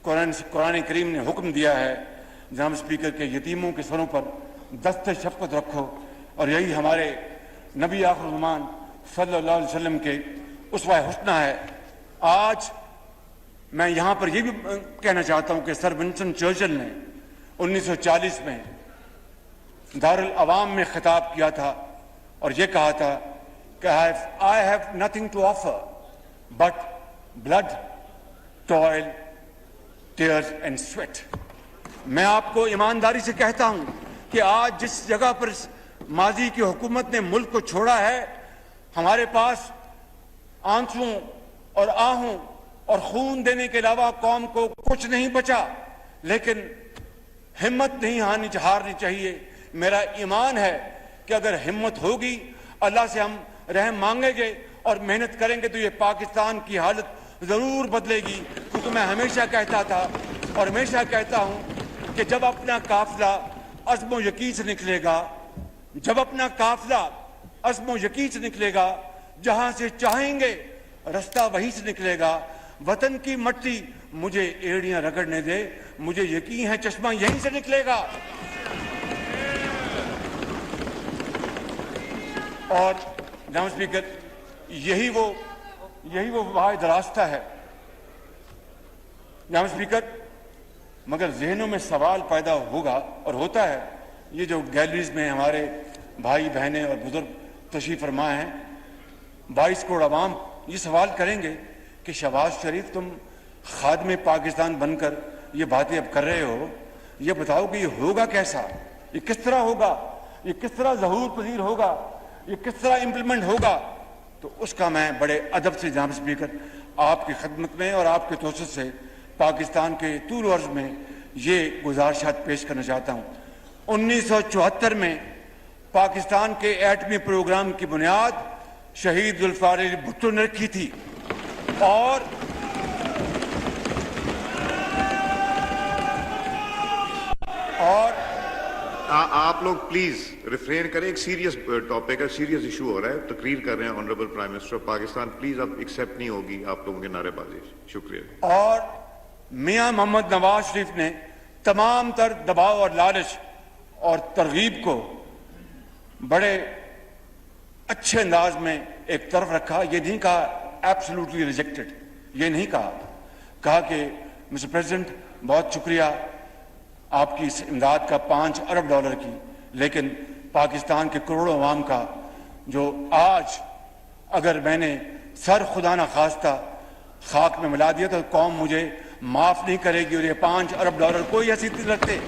Speaker 1: قرآن کریم نے حکم دیا ہے۔ جناب اسپیکر کے یتیموں کے سروں پر دست شفقت رکھو، اور یہی ہمارے نبی آخر الزمان صلی اللہ علیہ وسلم کے اسوہ حسنہ ہے۔ آج میں یہاں پر یہ بھی کہنا چاہتا ہوں کہ سر ونسٹن چرچل نے 1940 میں دارالعوام میں خطاب کیا تھا، اور یہ کہا تھا کہ I have nothing to offer but blood, toil, tears and sweat۔ میں آپ کو ایمانداری سے کہتا ہوں کہ آج جس جگہ پر ماضی کی حکومت نے ملک کو چھوڑا ہے، ہمارے پاس آنسوؤں اور آہوں اور خون دینے کے علاوہ قوم کو کچھ نہیں بچا، لیکن ہمت نہیں ہارنی چاہیے۔ میرا ایمان ہے کہ اگر ہمت ہوگی، اللہ سے ہم رحم مانگیں گے اور محنت کریں گے، تو یہ پاکستان کی حالت ضرور بدلے گی۔ کیونکہ میں ہمیشہ کہتا تھا اور ہمیشہ کہتا ہوں کہ جب اپنا قافلہ عزم و یقین سے نکلے گا، جب اپنا قافلہ عزم و یقین سے نکلے گا، جہاں سے چاہیں گے رستہ وہیں سے نکلے گا۔ وطن کی مٹی مجھے ایڑیاں رگڑنے دے، مجھے یقین ہے چشمہ یہیں سے نکلے گا۔ اور جناب اسپیکر، یہی وہ واحد راستہ ہے جناب اسپیکر۔ مگر ذہنوں میں سوال پیدا ہوگا اور ہوتا ہے، یہ جو گیلریز میں ہمارے بھائی بہنیں اور بزرگ تشریف فرما ہیں، 22 کروڑ عوام یہ سوال کریں گے کہ شہباز شریف تم خادم پاکستان بن کر یہ باتیں اب کر رہے ہو، یہ بتاؤ کہ یہ ہوگا کیسا، یہ کس طرح ہوگا، یہ کس طرح ظہور پذیر ہوگا، یہ کس طرح امپلیمنٹ ہوگا۔ تو اس کا میں بڑے ادب سے جناب اسپیکر آپ کی خدمت میں اور آپ کے توسط سے پاکستان کے طول و عرض میں یہ گزارشات پیش کرنا چاہتا ہوں۔ 1974 میں پاکستان کے ایٹمی پروگرام کی بنیاد شہید ذوالفقار علی بھٹو نے رکھی تھی، اور
Speaker 2: آپ لوگ پلیز ریفرین کریں, ایک سیریس ٹاپک ہے, سیریس ایشو ہو رہا ہے, تقریر کر رہے ہیں honourable prime minister of Pakistan, please اب ایکسیپٹ نہیں ہوگی آپ لوگوں کے نعرے بازی. شکریہ.
Speaker 1: اور میاں محمد نواز شریف نے تمام تر دباؤ اور لالچ اور ترغیب کو بڑے اچھے انداز میں ایک طرف رکھا. یہ نہیں کہا ایبسلوٹلی ریجیکٹڈ, یہ نہیں کہا کہ مسٹر پریزیڈنٹ بہت شکریہ آپ کی اس امداد کا $5 ارب کی, لیکن پاکستان کے کروڑوں عوام کا جو آج اگر میں نے سر خدا نہ خواستہ خاک میں ملا دیا تو قوم مجھے معاف نہیں کرے گی, اور یہ $5 ارب کوئی حیثیت نہیں رکھتے.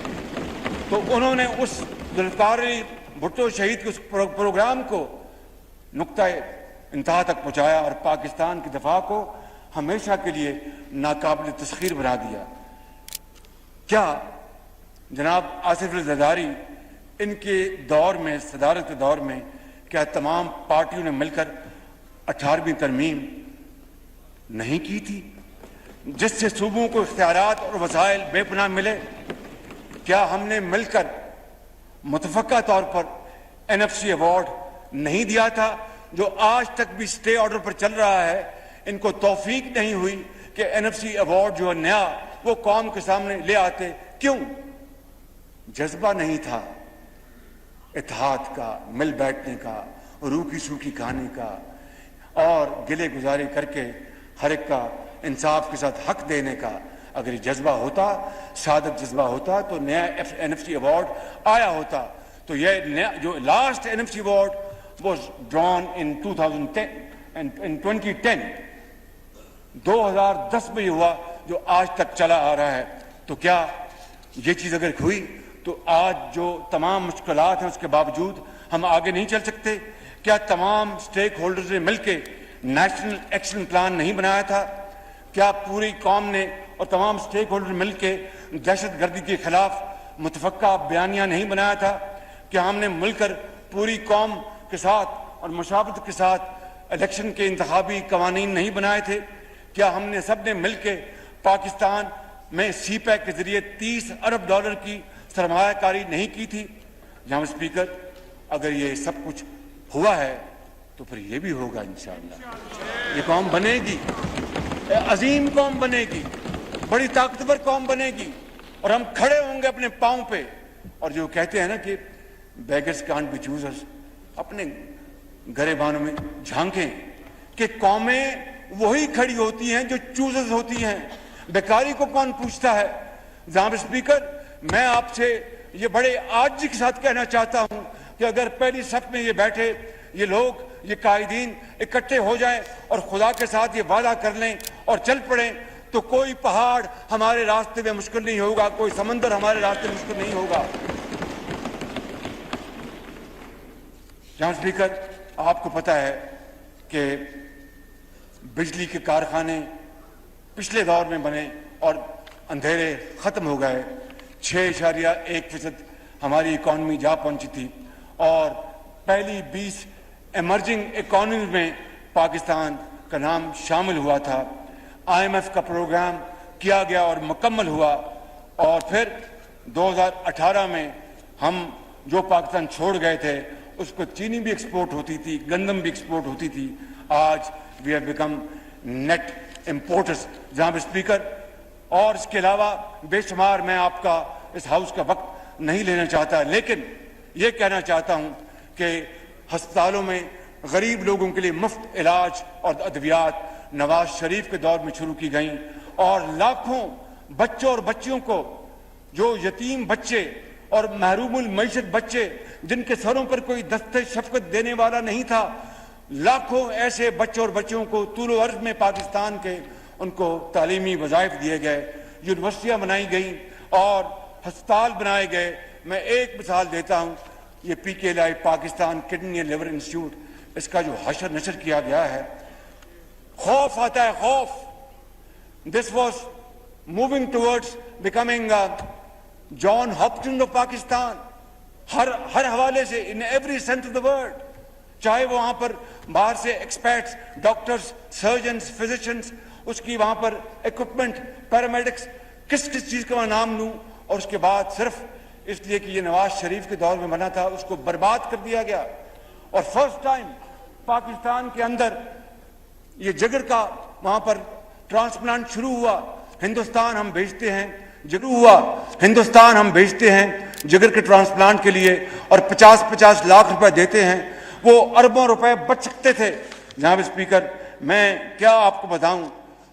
Speaker 1: تو انہوں نے اس ذوالفقار علی بھٹو شہید کے اس پروگرام کو نقطہ انتہا تک پہنچایا اور پاکستان کی دفاع کو ہمیشہ کے لیے ناقابل تسخیر بنا دیا. کیا جناب آصف علی زرداری ان کے دور میں, صدارت کے دور میں, کیا تمام پارٹیوں نے مل کر 18ویں ترمیم نہیں کی تھی جس سے صوبوں کو اختیارات اور وسائل بے پناہ ملے؟ کیا ہم نے مل کر متفقہ طور پر NFC ایوارڈ نہیں دیا تھا جو آج تک بھی اسٹے آرڈر پر چل رہا ہے؟ ان کو توفیق نہیں ہوئی کہ NFC ایوارڈ جو نیا وہ قوم کے سامنے لے آتے. کیوں؟ جذبہ نہیں تھا اتحاد کا, مل بیٹھنے کا, روکھی سوکھی کھانے کا, اور گلے گزارے کر کے ہر ایک کا انصاف کے ساتھ حق دینے کا. اگر یہ جذبہ ہوتا, صادق جذبہ ہوتا, تو نیا NFC ایوارڈ آیا ہوتا. تو یہ نیا جو last NFC award was drawn in 2010 2010 میں یہ ہوا جو آج تک چلا آ رہا ہے. تو کیا یہ چیز اگر ہوئی تو آج جو تمام مشکلات ہیں اس کے باوجود ہم آگے نہیں چل سکتے؟ کیا تمام سٹیک ہولڈرز نے مل کے نیشنل ایکشن پلان نہیں بنایا تھا؟ کیا پوری قوم نے اور تمام سٹیک ہولڈر مل کے دہشت گردی کے خلاف متفقہ بیانیہ نہیں بنایا تھا؟ کیا ہم نے مل کر پوری قوم کے ساتھ اور مشاورت کے ساتھ الیکشن کے انتخابی قوانین نہیں بنائے تھے؟ کیا ہم نے سب نے مل کے پاکستان میں سی پیک کے ذریعے $30 ارب کی سرمایہ کاری نہیں کی تھی؟ جناب اسپیکر, اگر یہ سب کچھ ہوا ہے تو پھر یہ بھی ہوگا انشاءاللہ. یہ قوم بنے گی, عظیم قوم بنے گی, بڑی طاقتور قوم بنے گی, اور ہم کھڑے ہوں گے اپنے پاؤں پہ. اور جو کہتے ہیں نا کہ بیگرز کانٹ بی چوزرز, اپنے گریبانوں میں جھانکیں کہ قومیں وہی کھڑی ہوتی ہیں جو چوزرز ہوتی ہیں. بیکاری کو کون پوچھتا ہے؟ جناب اسپیکر, میں آپ سے یہ بڑے عاجزی کے ساتھ کہنا چاہتا ہوں کہ اگر پہلی صف میں یہ بیٹھے یہ لوگ, یہ قائدین اکٹھے ہو جائیں اور خدا کے ساتھ یہ وعدہ کر لیں اور چل پڑیں, تو کوئی پہاڑ ہمارے راستے میں مشکل نہیں ہوگا, کوئی سمندر ہمارے راستے میں مشکل نہیں ہوگا. جناب اسپیکر, آپ کو پتہ ہے کہ بجلی کے کارخانے پچھلے دور میں بنے اور اندھیرے ختم ہو گئے. 6.1% ہماری اکانومی جا پہنچی تھی, اور پہلی 20 ایمرجنگ اکانومی میں پاکستان کا نام شامل ہوا تھا. IMF کا پروگرام کیا گیا اور مکمل ہوا, اور پھر 2018 میں ہم جو پاکستان چھوڑ گئے تھے اس کو چینی بھی ایکسپورٹ ہوتی تھی, گندم بھی ایکسپورٹ ہوتی تھی. آج we have become net importers. جناب اسپیکر, اور اس کے علاوہ بے شمار, میں آپ کا اس ہاؤس کا وقت نہیں لینا چاہتا, لیکن یہ کہنا چاہتا ہوں کہ ہسپتالوں میں غریب لوگوں کے لیے مفت علاج اور ادویات نواز شریف کے دور میں شروع کی گئیں, اور لاکھوں بچوں اور بچیوں کو, جو یتیم بچے اور محروم المعیشت بچے جن کے سروں پر کوئی دست شفقت دینے والا نہیں تھا, لاکھوں ایسے بچوں اور بچیوں کو طول و عرض میں پاکستان کے ان کو تعلیمی وظائف دیے گئے, یونیورسٹیاں بنائی گئیں اور ہسپتال بنائے گئے. میں ایک مثال دیتا ہوں, یہ PKLI Pakistan kidney and liver institute, اس کا جو حشر نشر کیا گیا ہے, خوف آتا ہے, خوف. This was moving towards becoming John Hopkins of Pakistan, ہر حوالے سے, in every sense of the word. چاہے وہ وہاں پر باہر سے ایکسپرٹس, ڈاکٹرز, سرجنز, فزیشنز, اس کی وہاں پر ایکوپمنٹ, پیرامیڈکس, کس چیز کا میں نام لوں, اور اس کے بعد صرف اس لیے کہ یہ نواز شریف کے دور میں بنا تھا، اس کو برباد کر دیا گیا. اور فرسٹ ٹائم پاکستان کے اندر یہ جگر کا وہاں پر ٹرانسپلانٹ شروع ہوا. ہندوستان ہم بھیجتے ہیں، ہندوستان ہم بھیجتے ہیں جگر کے ٹرانسپلانٹ کے لیے، اور 50-50 لاکھ روپے دیتے ہیں. وہ اربوں روپے بچ سکتے تھے. جناب اسپیکر، میں کیا آپ کو بتاؤں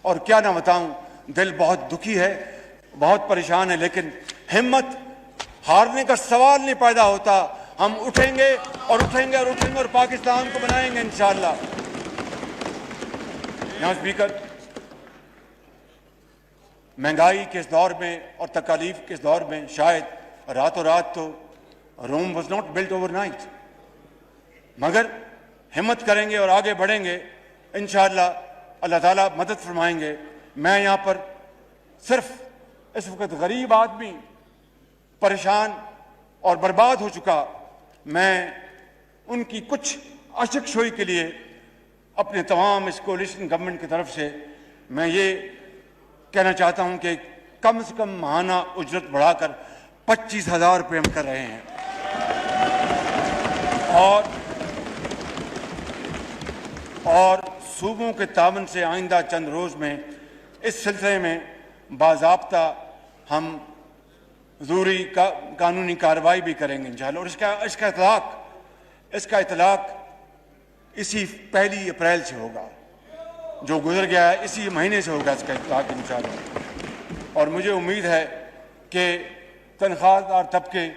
Speaker 1: اور کیا نہ بتاؤں، دل بہت دکھی ہے، بہت پریشان ہے، لیکن ہمت ہارنے کا سوال نہیں پیدا ہوتا. ہم اٹھیں گے اور اٹھیں گے اور اٹھیں گے اور پاکستان کو بنائیں گے انشاءاللہ. جناب اسپیکر، مہنگائی کے اس دور میں اور تکالیف کے اس دور میں شاید راتوں رات تو Rome was not built overnight, مگر ہمت کریں گے اور آگے بڑھیں گے انشاءاللہ. اللہ تعالیٰ مدد فرمائیں گے. میں یہاں پر صرف اس وقت غریب آدمی، پریشان اور برباد ہو چکا، میں ان کی کچھ اشک شوئی کے لیے اپنے تمام اس کولیشن گورنمنٹ کی طرف سے میں یہ کہنا چاہتا ہوں کہ کم سے کم ماہانہ اجرت بڑھا کر 25,000 روپے ہم کر رہے ہیں. اور صوبوں کے تعاون سے آئندہ چند روز میں اس سلسلے میں باضابطہ ہم ضروری قانونی کارروائی بھی کریں گے انشاءاللہ. اور اس کا اطلاق اسی 1 اپریل سے ہوگا، جو گزر گیا ہے اسی مہینے سے ہوگا اس کا اطلاق انشاءاللہ. اور مجھے امید ہے کہ تنخواہ دار طبقے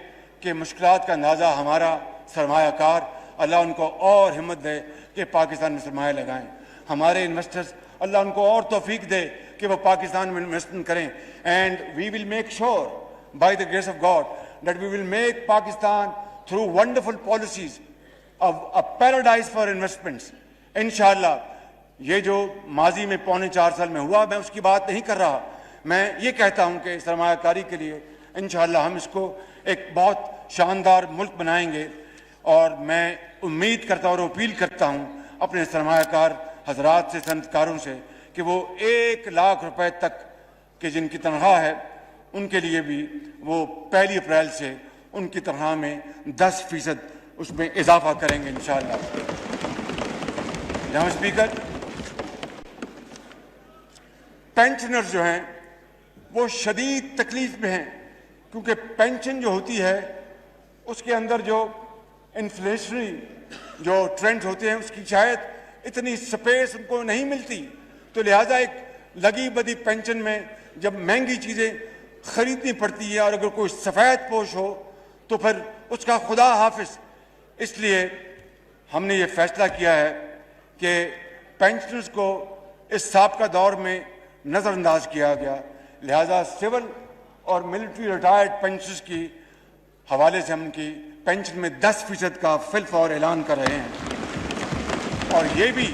Speaker 1: کے مشکلات کا اندازہ ہمارا سرمایہ کار، اللہ ان کو اور ہمت دے کہ پاکستان میں سرمایہ لگائیں. ہمارے انویسٹرز، اللہ ان کو اور توفیق دے کہ وہ پاکستان میں انویسٹمنٹ کریں. And we will make sure by the grace of God that we will make Pakistan through wonderful policies a paradise for investments انشاءاللہ. یہ جو ماضی میں 3.25 سال میں ہوا، میں اس کی بات نہیں کر رہا. میں یہ کہتا ہوں کہ سرمایہ کاری کے لیے انشاءاللہ ہم اس کو ایک بہت شاندار ملک بنائیں گے. اور میں امید کرتا ہوں اور اپیل کرتا ہوں اپنے سرمایہ کار حضرات سے، صنعت کاروں سے، کہ وہ 1 لاکھ روپے تک کہ جن کی تنخواہ ہے ان کے لیے بھی وہ 1 اپریل سے ان کی تنخواہ میں 10% اس میں اضافہ کریں گے انشاءاللہ. جناب اسپیکر، پینشنرز جو ہیں وہ شدید تکلیف میں ہیں، کیونکہ پینشن جو ہوتی ہے اس کے اندر جو انفلیشنری جو ٹرینڈ ہوتے ہیں اس کی شاید اتنی سپیس ان کو نہیں ملتی. تو لہٰذا ایک لگی بدی پینشن میں جب مہنگی چیزیں خریدنی پڑتی ہے اور اگر کوئی سفید پوش ہو تو پھر اس کا خدا حافظ. اس لیے ہم نے یہ فیصلہ کیا ہے کہ پینشنرز کو اس سابقہ دور میں نظر انداز کیا گیا، لہذا سول اور ملٹری ریٹائرڈ پینشنرز کی حوالے سے ہم کی پینشن میں 10% کا فی الفور اعلان کر رہے ہیں، اور یہ بھی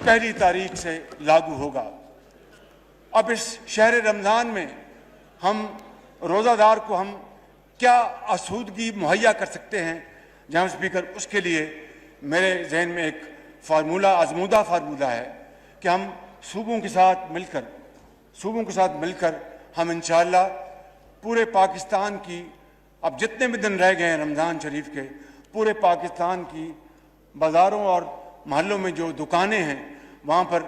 Speaker 1: 1 تاریخ سے لاگو ہوگا. اب اس شہر رمضان میں ہم روزہ دار کو ہم کیا آسودگی مہیا کر سکتے ہیں جناب اسپیکر؟ اس کے لیے میرے ذہن میں ایک فارمولہ، آزمودہ فارمولہ ہے کہ ہم صوبوں کے ساتھ مل کر ہم انشاءاللہ پورے پاکستان کی، اب جتنے بھی دن رہ گئے ہیں رمضان شریف کے، پورے پاکستان کی بازاروں اور محلوں میں جو دکانیں ہیں وہاں پر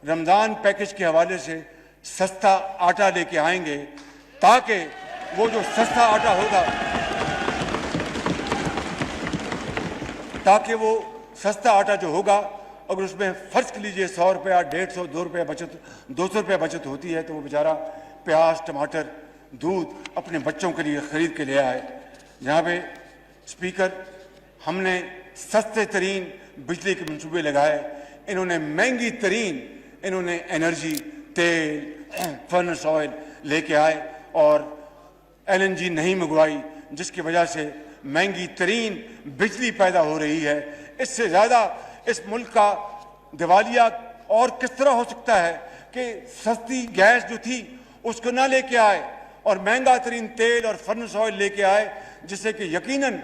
Speaker 1: رمضان پیکج کے حوالے سے سستا آٹا لے کے آئیں گے، تاکہ وہ جو سستا آٹا ہوگا، تاکہ وہ سستا آٹا جو ہوگا اگر اس میں فرض کر لیجئے 100 روپیہ، 150، 2 روپیہ بچت، 200 روپیہ بچت ہوتی ہے تو وہ بیچارہ پیاز، ٹماٹر، دودھ اپنے بچوں کے لیے خرید کے لے آئے. جناب اسپیکر، ہم نے سستے ترین بجلی کے منصوبے لگائے، انہوں نے مہنگی ترین انرجی، تیل، فرنس آئل لے کے آئے اور LNG نہیں منگوائی، جس کی وجہ سے مہنگی ترین بجلی پیدا ہو رہی ہے. اس سے زیادہ اس ملک کا دیوالیہ اور کس طرح ہو سکتا ہے کہ سستی گیس جو تھی اس کو نہ لے کے آئے اور مہنگا ترین تیل اور فرنس آئل لے کے آئے، جس سے کہ یقیناً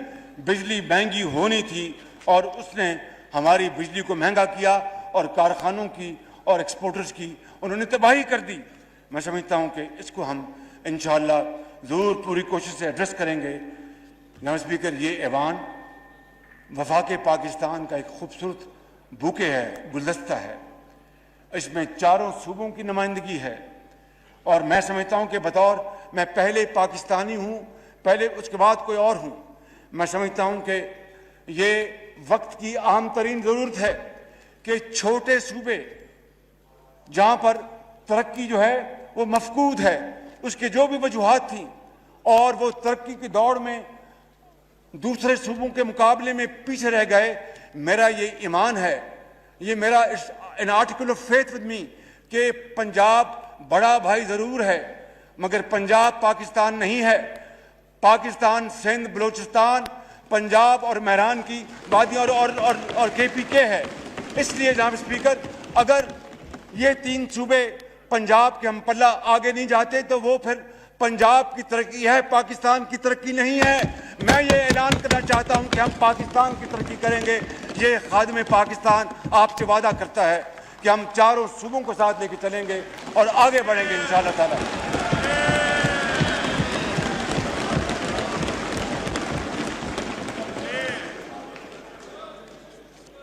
Speaker 1: بجلی مہنگی ہونی تھی اور اس نے ہماری بجلی کو مہنگا کیا اور کارخانوں کی اور ایکسپورٹرز کی انہوں نے تباہی کر دی. میں سمجھتا ہوں کہ اس کو ہم انشاءاللہ ضرور پوری کوشش سے ایڈریس کریں گے۔ جناب اسپیکر، یہ ایوان وفاق پاکستان کا ایک خوبصورت بوکے ہے، گلدستہ ہے۔ اس میں چاروں صوبوں کی نمائندگی ہے، اور میں سمجھتا ہوں کہ بطور میں پہلے پاکستانی ہوں، پہلے اس کے بعد کوئی اور ہوں، میں سمجھتا ہوں کہ یہ وقت کی اہم ترین ضرورت ہے کہ چھوٹے صوبے جہاں پر ترقی جو ہے وہ مفقود ہے، اس کے جو بھی وجوہات تھیں اور وہ ترقی کی دوڑ میں دوسرے صوبوں کے مقابلے میں پیچھے رہ گئے، میرا یہ ایمان ہے، یہ میرا an article of faith with me کہ پنجاب بڑا بھائی ضرور ہے مگر پنجاب پاکستان نہیں ہے۔ پاکستان سندھ، بلوچستان، پنجاب اور مہران کی وادیاں اور KPK ہے۔ اس لیے جناب اسپیکر، اگر یہ تین صوبے پنجاب کے ہم پلہ آگے نہیں جاتے تو وہ پھر پنجاب کی ترقی ہے، پاکستان کی ترقی نہیں ہے۔ میں یہ اعلان کرنا چاہتا ہوں کہ ہم پاکستان کی ترقی کریں گے۔ یہ خادم پاکستان آپ سے وعدہ کرتا ہے کہ ہم چاروں صوبوں کو ساتھ لے کے چلیں گے اور آگے بڑھیں گے انشاءاللہ تعالی۔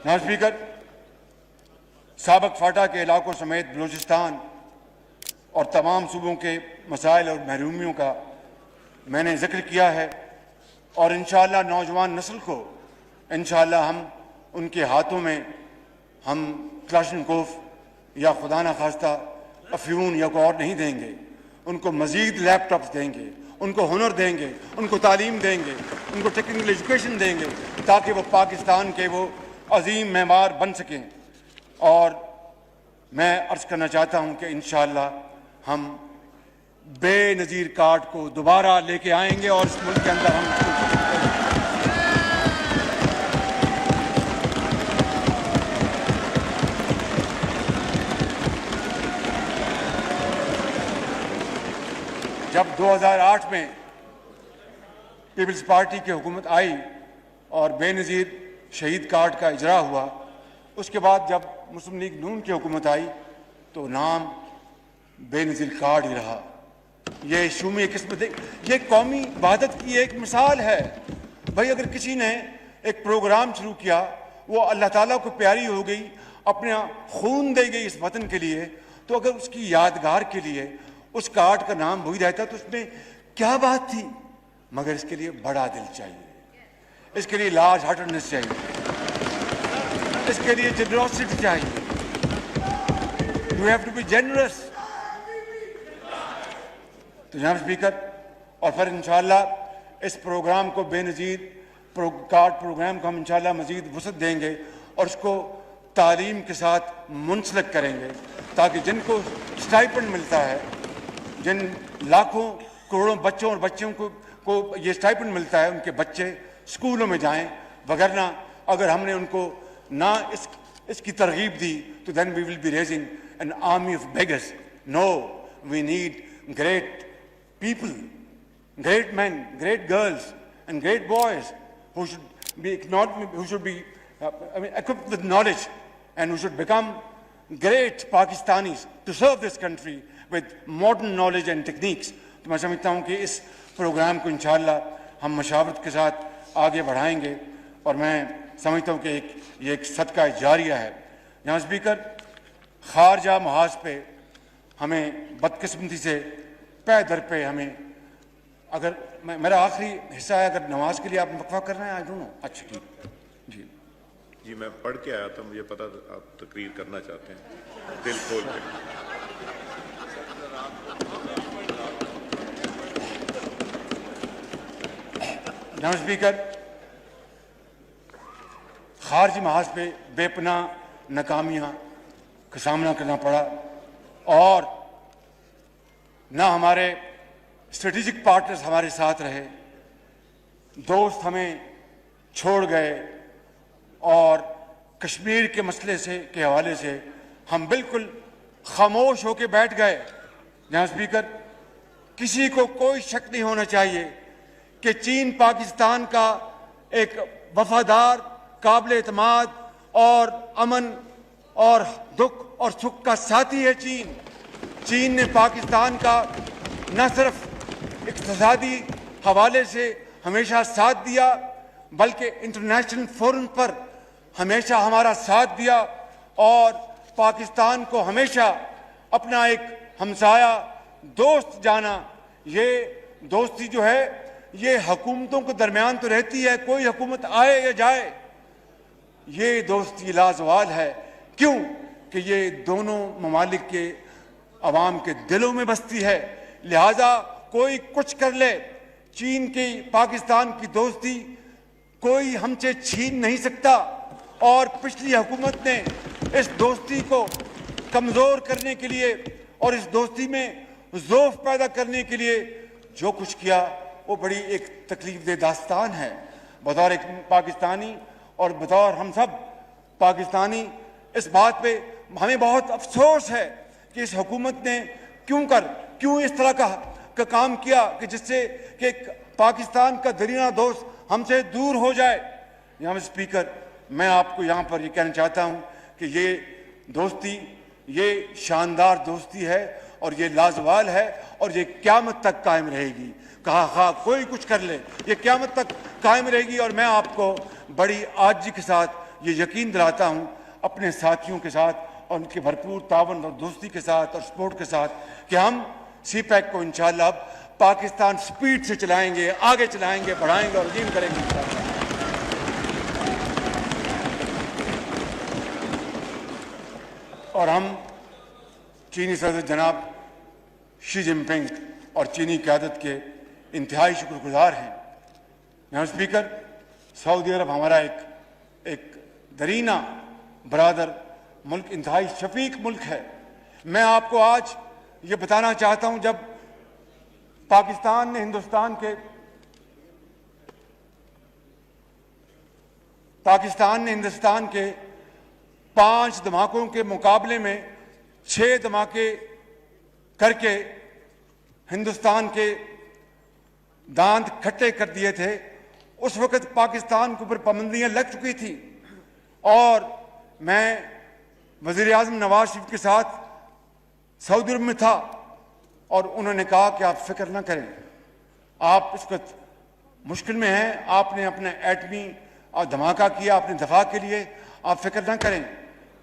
Speaker 1: جناب اسپیکر، سابق فاٹا کے علاقوں سمیت بلوچستان اور تمام صوبوں کے مسائل اور محرومیوں کا میں نے ذکر کیا ہے، اور انشاءاللہ نوجوان نسل کو انشاءاللہ ہم ان کے ہاتھوں میں ہم کلاشنکوف یا خدا نخواستہ افیون یا کوئی اور نہیں دیں گے، ان کو مزید لیپ ٹاپس دیں گے، ان کو ہنر دیں گے، ان کو تعلیم دیں گے، ان کو ٹیکنیکل ایجوکیشن دیں گے تاکہ وہ پاکستان کے وہ عظیم معمار بن سکیں۔ اور میں عرض کرنا چاہتا ہوں کہ انشاءاللہ ہم بے نظیر کارڈ کو دوبارہ لے کے آئیں گے اور اس ملک کے اندر ہم جب 2008 میں پیپلز پارٹی کی حکومت آئی اور بے نظیر شہید کارڈ کا اجرا ہوا، اس کے بعد جب مسلم لیگ نون کی حکومت آئی تو نام بے نظیر کارڈ ہی رہا۔ یہ شومی قسمت، یہ قومی وحدت کی ایک مثال ہے۔ بھائی اگر کسی نے ایک پروگرام شروع کیا، وہ اللہ تعالیٰ کو پیاری ہو گئی، اپنا خون دے گئی اس وطن کے لیے، تو اگر اس کی یادگار کے لیے اس کارڈ کا نام وہی رہتا تو اس میں کیا بات تھی؟ مگر اس کے لیے بڑا دل چاہیے، اس کے لیے لارج ہارٹڈنس چاہیے، اس کے لیے جنروسٹی چاہیے۔ You have to be generous۔ تو جناب اسپیکر، اور پھر انشاءاللہ اس پروگرام کو بے نظیر کارڈ پروگرام کو ہم انشاءاللہ مزید وسعت دیں گے اور اس کو تعلیم کے ساتھ منسلک کریں گے تاکہ جن کو اسٹائپنڈ ملتا ہے، جن لاکھوں کروڑوں بچوں اور بچیوں کو یہ اسٹائپنڈ ملتا ہے، ان کے بچے اسکولوں میں جائیں، وگرنہ اگر ہم نے ان کو نہ اس کی ترغیب دی تو then we will be raising an army of beggars۔ No, we need great people, great men, great girls and great boys who should be equipped with knowledge and who should become great Pakistanis to serve this country with modern knowledge and techniques۔ تو میں سمجھتا ہوں کہ اس programme کو انشاءاللہ ہم مشاورت کے ساتھ آگے بڑھائیں گے، اور میں سمجھتا ہوں کہ یہ ایک صدقہ جاریہ ہے۔ جناب اسپیکر، خارجہ محاذ پہ ہمیں بدقسمتی سے پے در پہ ہمیں، اگر میرا آخری حصہ ہے، اگر نماز کے لیے آپ وقفہ کر رہے ہیں، آئی ڈونٹ نو۔ اچھا ٹھیک،
Speaker 2: جی میں پڑھ کے آیا تھا، مجھے پتا تھا آپ تقریر کرنا چاہتے ہیں، دل کھول کے۔
Speaker 1: جناب اسپیکر، خارجی محاذ پہ بے پناہ ناکامیاں کا سامنا کرنا پڑا، اور نہ ہمارے اسٹریٹجک پارٹنرز ہمارے ساتھ رہے، دوست ہمیں چھوڑ گئے، اور کشمیر کے مسئلے کے حوالے سے ہم بالکل خاموش ہو کے بیٹھ گئے۔ جناب اسپیکر، کسی کو کوئی شک نہیں ہونا چاہیے کہ چین پاکستان کا ایک وفادار، قابل اعتماد اور امن اور دکھ اور سکھ کا ساتھی ہے۔ چین نے پاکستان کا نہ صرف اقتصادی حوالے سے ہمیشہ ساتھ دیا، بلکہ انٹرنیشنل فورم پر ہمیشہ ہمارا ساتھ دیا، اور پاکستان کو ہمیشہ اپنا ایک ہمسایہ دوست جانا۔ یہ دوستی جو ہے یہ حکومتوں کے درمیان تو رہتی ہے، کوئی حکومت آئے یا جائے، یہ دوستی لازوال ہے۔ کیوں کہ یہ دونوں ممالک کے عوام کے دلوں میں بستی ہے، لہذا کوئی کچھ کر لے، چین کی پاکستان کی دوستی کوئی ہم سے چھین نہیں سکتا، اور پچھلی حکومت نے اس دوستی کو کمزور کرنے کے لیے اور اس دوستی میں ضعف پیدا کرنے کے لیے جو کچھ کیا وہ بڑی ایک تکلیف دہ داستان ہے۔ بطور ایک پاکستانی اور بطور ہم سب پاکستانی اس بات پہ ہمیں بہت افسوس ہے کہ اس حکومت نے کیوں اس طرح کا کام کیا کہ جس سے کہ پاکستان کا درینہ دوست ہم سے دور ہو جائے۔ یہاں اسپیکر، میں آپ کو یہاں پر یہ کہنا چاہتا ہوں کہ یہ دوستی یہ شاندار دوستی ہے اور یہ لازوال ہے، اور یہ قیامت تک قائم رہے گی۔ کہا کوئی کچھ کر لے، یہ قیامت تک قائم رہے گی۔ اور میں آپ کو بڑی عاجزی کے ساتھ یہ یقین دلاتا ہوں اپنے ساتھیوں کے ساتھ اور ان کے بھرپور تعاون اور دوستی کے ساتھ اور سپورٹ کے ساتھ کہ ہم سی پیک کو انشاءاللہ اب پاکستان سپیڈ سے چلائیں گے، آگے چلائیں گے، بڑھائیں گے اور عظیم کریں گے انشاءاللہ۔ اور ہم چینی صدر جناب شی جن پنگ اور چینی قیادت کے انتہائی شکر گزار ہیں۔ جناب اسپیکر، سعودی عرب ہمارا ایک درینہ برادر ملک، انتہائی شفیق ملک ہے۔ میں آپ کو آج یہ بتانا چاہتا ہوں، جب پاکستان نے ہندوستان کے 5 دھماکوں کے مقابلے میں 6 دھماکے کر کے ہندوستان کے دانت کھٹے کر دیے تھے، اس وقت پاکستان کے اوپر پابندیاں لگ چکی تھی، اور میں وزیر اعظم نواز شریف کے ساتھ سعودی عرب میں تھا، اور انہوں نے کہا کہ آپ فکر نہ کریں، آپ اس وقت مشکل میں ہیں، آپ نے اپنا ایٹمی دھماکہ کیا اپنے دفاع کے لیے، آپ فکر نہ کریں،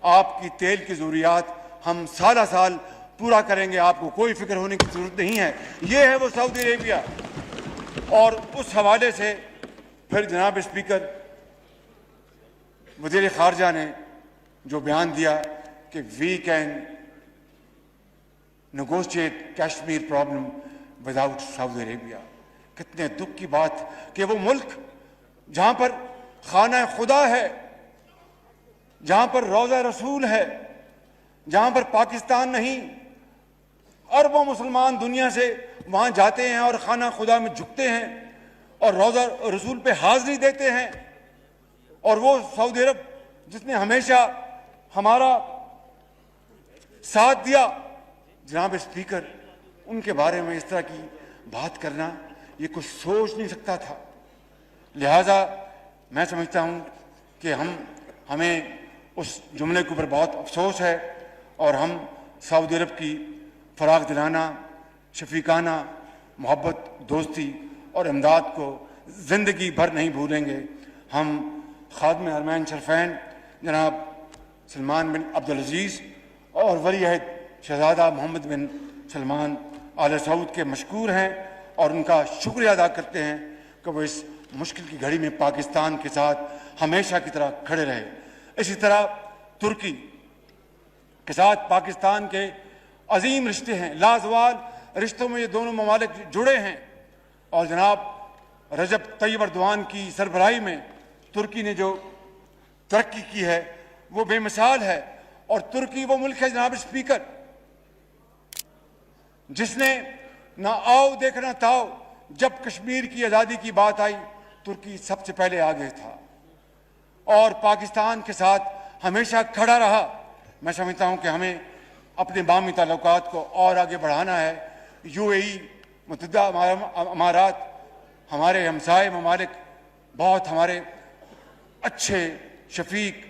Speaker 1: آپ کی تیل کی ضروریات ہم سالہ سال پورا کریں گے، آپ کو کوئی فکر ہونے کی ضرورت نہیں ہے۔ یہ ہے وہ سعودی عربیہ۔ اور اس حوالے سے پھر جناب اسپیکر، وزیر خارجہ نے جو بیان دیا کہ we can negotiate Kashmir problem without Saudi Arabia, کتنے دکھ کی بات کہ وہ ملک جہاں پر خانہ خدا ہے، جہاں پر روضہ رسول ہے، جہاں پر پاکستان نہیں، اربوں مسلمان دنیا سے وہاں جاتے ہیں اور خانہ خدا میں جھکتے ہیں اور روضہ رسول پہ حاضری دیتے ہیں، اور وہ سعودی عرب جس نے ہمیشہ ہمارا ساتھ دیا، جناب اسپیکر، ان کے بارے میں اس طرح کی بات کرنا یہ کچھ سوچ نہیں سکتا تھا۔ لہذا میں سمجھتا ہوں کہ ہمیں اس جملے کے اوپر بہت افسوس ہے، اور ہم سعودی عرب کی فراغ دلانہ، شفیقانہ محبت، دوستی اور امداد کو زندگی بھر نہیں بھولیں گے۔ ہم خادم حرمین شریفین جناب سلمان بن عبدالعزیز اور ولی عہد شہزادہ محمد بن سلمان آل سعود کے مشکور ہیں، اور ان کا شکریہ ادا کرتے ہیں کہ وہ اس مشکل کی گھڑی میں پاکستان کے ساتھ ہمیشہ کی طرح کھڑے رہے۔ اسی طرح ترکی کے ساتھ پاکستان کے عظیم رشتے ہیں، لازوال رشتوں میں یہ دونوں ممالک جڑے ہیں، اور جناب رجب طیب اردوان کی سربراہی میں ترکی نے جو ترقی کی ہے وہ بے مثال ہے۔ اور ترکی وہ ملک ہے جناب اسپیکر جس نے نہ آؤ دیکھنا تھاؤ، جب کشمیر کی آزادی کی بات آئی ترکی سب سے پہلے آگے تھا اور پاکستان کے ساتھ ہمیشہ کھڑا رہا۔ میں سمجھتا ہوں کہ ہمیں اپنے باہمی تعلقات کو اور آگے بڑھانا ہے۔ یو اے ای، متحدہ امارات، ہمارے ہمسائے ممالک بہت ہمارے اچھے شفیق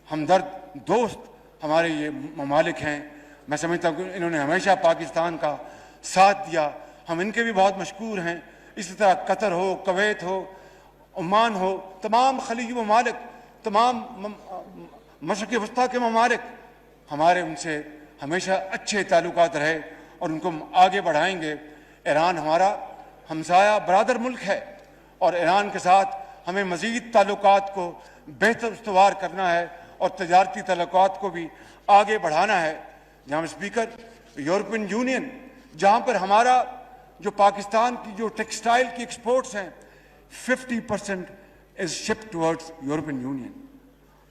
Speaker 1: ہمدرد دوست ہمارے یہ ممالک ہیں۔ میں سمجھتا ہوں کہ انہوں نے ہمیشہ پاکستان کا ساتھ دیا، ہم ان کے بھی بہت مشکور ہیں. اسی طرح قطر ہو, کویت ہو, عمان ہو, تمام خلیجی ممالک, تمام مشرق وسطیٰ کے ممالک, ہمارے ان سے ہمیشہ اچھے تعلقات رہے اور ان کو ہم آگے بڑھائیں گے. ایران ہمارا ہمسایہ برادر ملک ہے اور ایران کے ساتھ ہمیں مزید تعلقات کو بہتر استوار کرنا ہے اور تجارتی تعلقات کو بھی آگے بڑھانا ہے. جناب اسپیکر, یورپین یونین جہاں پر ہمارا جو پاکستان کی جو ٹیکسٹائل کی ایکسپورٹس ہیں 50% از شپ ٹورڈز یورپین یونین,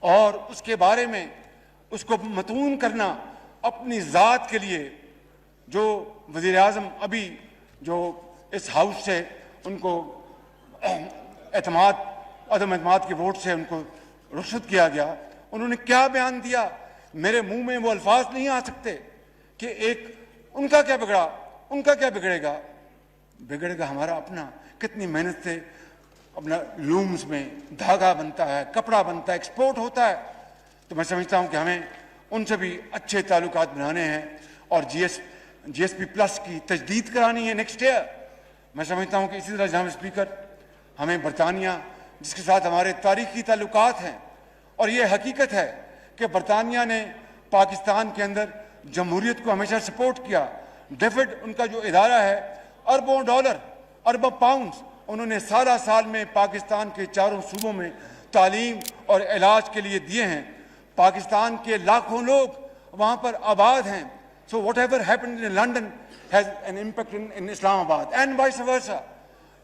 Speaker 1: اور اس کے بارے میں اس کو متون کرنا اپنی ذات کے لیے, جو وزیر اعظم ابھی جو اس ہاؤس سے ان کو عدم اعتماد کے ووٹ سے ان کو رخصت کیا گیا, انہوں نے کیا بیان دیا, میرے منہ میں وہ الفاظ نہیں آ سکتے کہ ایک ان کا کیا بگڑا, ان کا کیا بگڑے گا. بگڑے گا ہمارا اپنا. کتنی محنت سے اپنا لومز میں دھاگا بنتا ہے, کپڑا بنتا ہے, ایکسپورٹ ہوتا ہے. تو میں سمجھتا ہوں کہ ہمیں ان سے بھی اچھے تعلقات بنانے ہیں اور جی ایس پی پلس کی تجدید کرانی ہے نیکسٹ ایئر. میں سمجھتا ہوں کہ اسی طرح جناب اسپیکر ہمیں برطانیہ جس کے ساتھ ہمارے تاریخی تعلقات ہیں, اور یہ حقیقت ہے کہ برطانیہ نے پاکستان کے اندر جمہوریت کو ہمیشہ سپورٹ کیا. ڈیفڈ ان کا جو ادارہ ہے, اربوں ڈالر, اربوں پاؤنڈز انہوں نے سالہ سال میں پاکستان کے چاروں صوبوں میں تعلیم اور علاج کے لیے دیے ہیں. پاکستان کے لاکھوں لوگ وہاں پر آباد ہیں. So whatever happened in London has an impact on Islamabad and vice versa.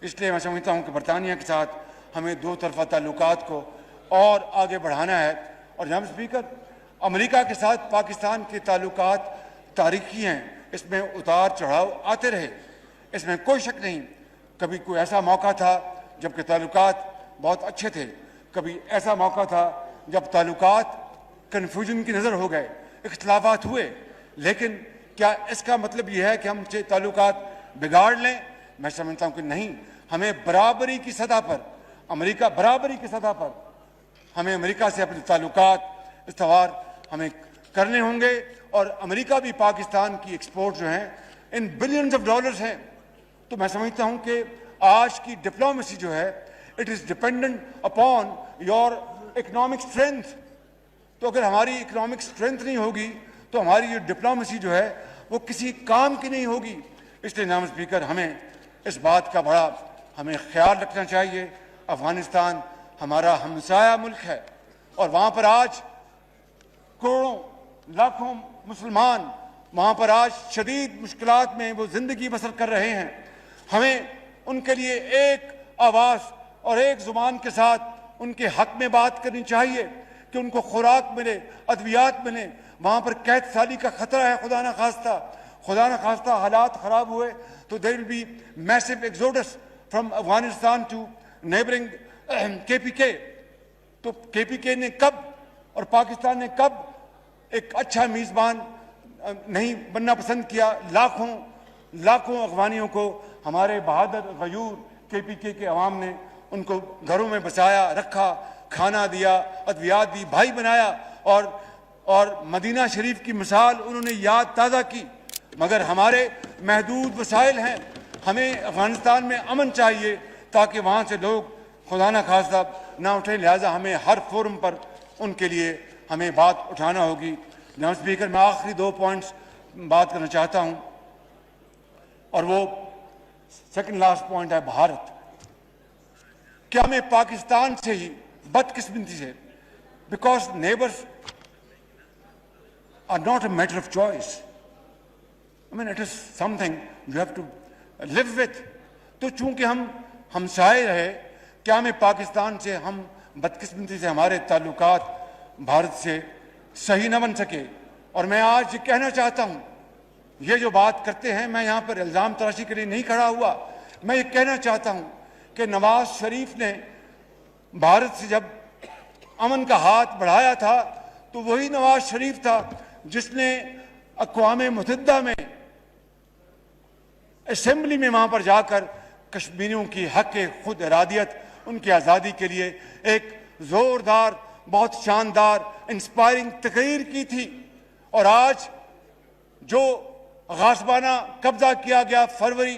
Speaker 1: اس لیے میں سمجھتا ہوں کہ برطانیہ کے ساتھ ہمیں دو طرفہ تعلقات کو اور آگے بڑھانا ہے. اور جناب اسپیکر, امریکہ کے ساتھ پاکستان کے تعلقات تاریخی ہیں, اس میں اتار چڑھاؤ آتے رہے, اس میں کوئی شک نہیں. کبھی کوئی ایسا موقع تھا جب کہ تعلقات بہت اچھے تھے, کبھی ایسا موقع تھا جب تعلقات کنفیوژن کی نظر ہو گئے, اختلافات ہوئے. لیکن کیا اس کا مطلب یہ ہے کہ ہم تعلقات بگاڑ لیں؟ میں سمجھتا ہوں کہ نہیں. ہمیں برابری کی سطح پر, برابری کی سطح پر ہمیں امریکہ سے اپنے تعلقات استوار ہمیں کرنے ہوں گے. اور امریکہ بھی پاکستان کی ایکسپورٹ جو ہیں ان بلینز آف ڈالرز ہیں. تو میں سمجھتا ہوں کہ آج کی ڈپلومیسی جو ہے it is dependent upon your economic strength. تو اگر ہماری اکنامک اسٹرینتھ نہیں ہوگی تو ہماری یہ ڈپلومیسی جو ہے وہ کسی کام کی نہیں ہوگی. اس لیے جناب اسپیکر ہمیں اس بات کا بڑا ہمیں خیال رکھنا چاہیے. افغانستان ہمارا ہمسایہ ملک ہے اور وہاں پر آج کروڑوں لاکھوں مسلمان وہاں پر آج شدید مشکلات میں وہ زندگی بسر کر رہے ہیں. ہمیں ان کے لیے ایک آواز اور ایک زبان کے ساتھ ان کے حق میں بات کرنی چاہیے کہ ان کو خوراک ملے, ادویات ملیں. وہاں پر قید سالی کا خطرہ ہے, خدا نہ خواستہ حالات خراب ہوئے تو there will be massive exodus from Afghanistan to neighboring KPK. تو KPK نے کب اور پاکستان نے کب ایک اچھا میزبان نہیں بننا پسند کیا؟ لاکھوں افغانیوں کو ہمارے بہادر غیور KPK کے عوام نے ان کو گھروں میں بسایا, رکھا, کھانا دیا, ادویات دی, بھائی بنایا اور مدینہ شریف کی مثال انہوں نے یاد تازہ کی. مگر ہمارے محدود وسائل ہیں. ہمیں افغانستان میں امن چاہیے تاکہ وہاں سے لوگ خدا نہ خواستہ نہ اٹھیں. لہٰذا ہمیں ہر فورم پر ان کے لیے ہمیں بات اٹھانا ہوگی. جناب اسپیکر, میں آخری 2 پوائنٹس بات کرنا چاہتا ہوں اور وہ سیکنڈ لاسٹ پوائنٹ ہے بھارت. کیا ہمیں پاکستان سے ہی بدقسمتی سے, because neighbours are not a matter of choice. I mean, it is something you have to live with. تو چونکہ ہم ہمسائے رہے, کیا ہمیں پاکستان سے ہم بدقسمتی سے ہمارے تعلقات بھارت سے صحیح نہ بن سکے؟ اور میں آج یہ کہنا چاہتا ہوں, یہ جو بات کرتے ہیں, میں یہاں پر الزام تراشی کے لیے نہیں کھڑا ہوا. میں یہ کہنا چاہتا ہوں کہ نواز شریف نے بھارت سے جب امن کا ہاتھ بڑھایا تھا تو وہی نواز شریف تھا جس نے اقوام متحدہ میں اسمبلی میں وہاں پر جا کر کشمیریوں کی حق خود ارادیت, ان کی آزادی کے لیے ایک زوردار, بہت شاندار, انسپائرنگ تقریر کی تھی. اور آج جو غاصبانہ قبضہ کیا گیا فروری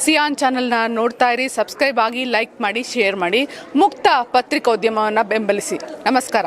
Speaker 3: ಸಿಯಾನ್ ಚಾನೆಲ್ನ ನೋಡ್ತಾ ಇರಿ, ಸಬ್ಸ್ಕ್ರೈಬ್ ಆಗಿ, ಲೈಕ್ ಮಾಡಿ, ಶೇರ್ ಮಾಡಿ. ಮುಕ್ತ ಪತ್ರಿಕೋದ್ಯಮವನ್ನು ಬೆಂಬಲಿಸಿ. ನಮಸ್ಕಾರ.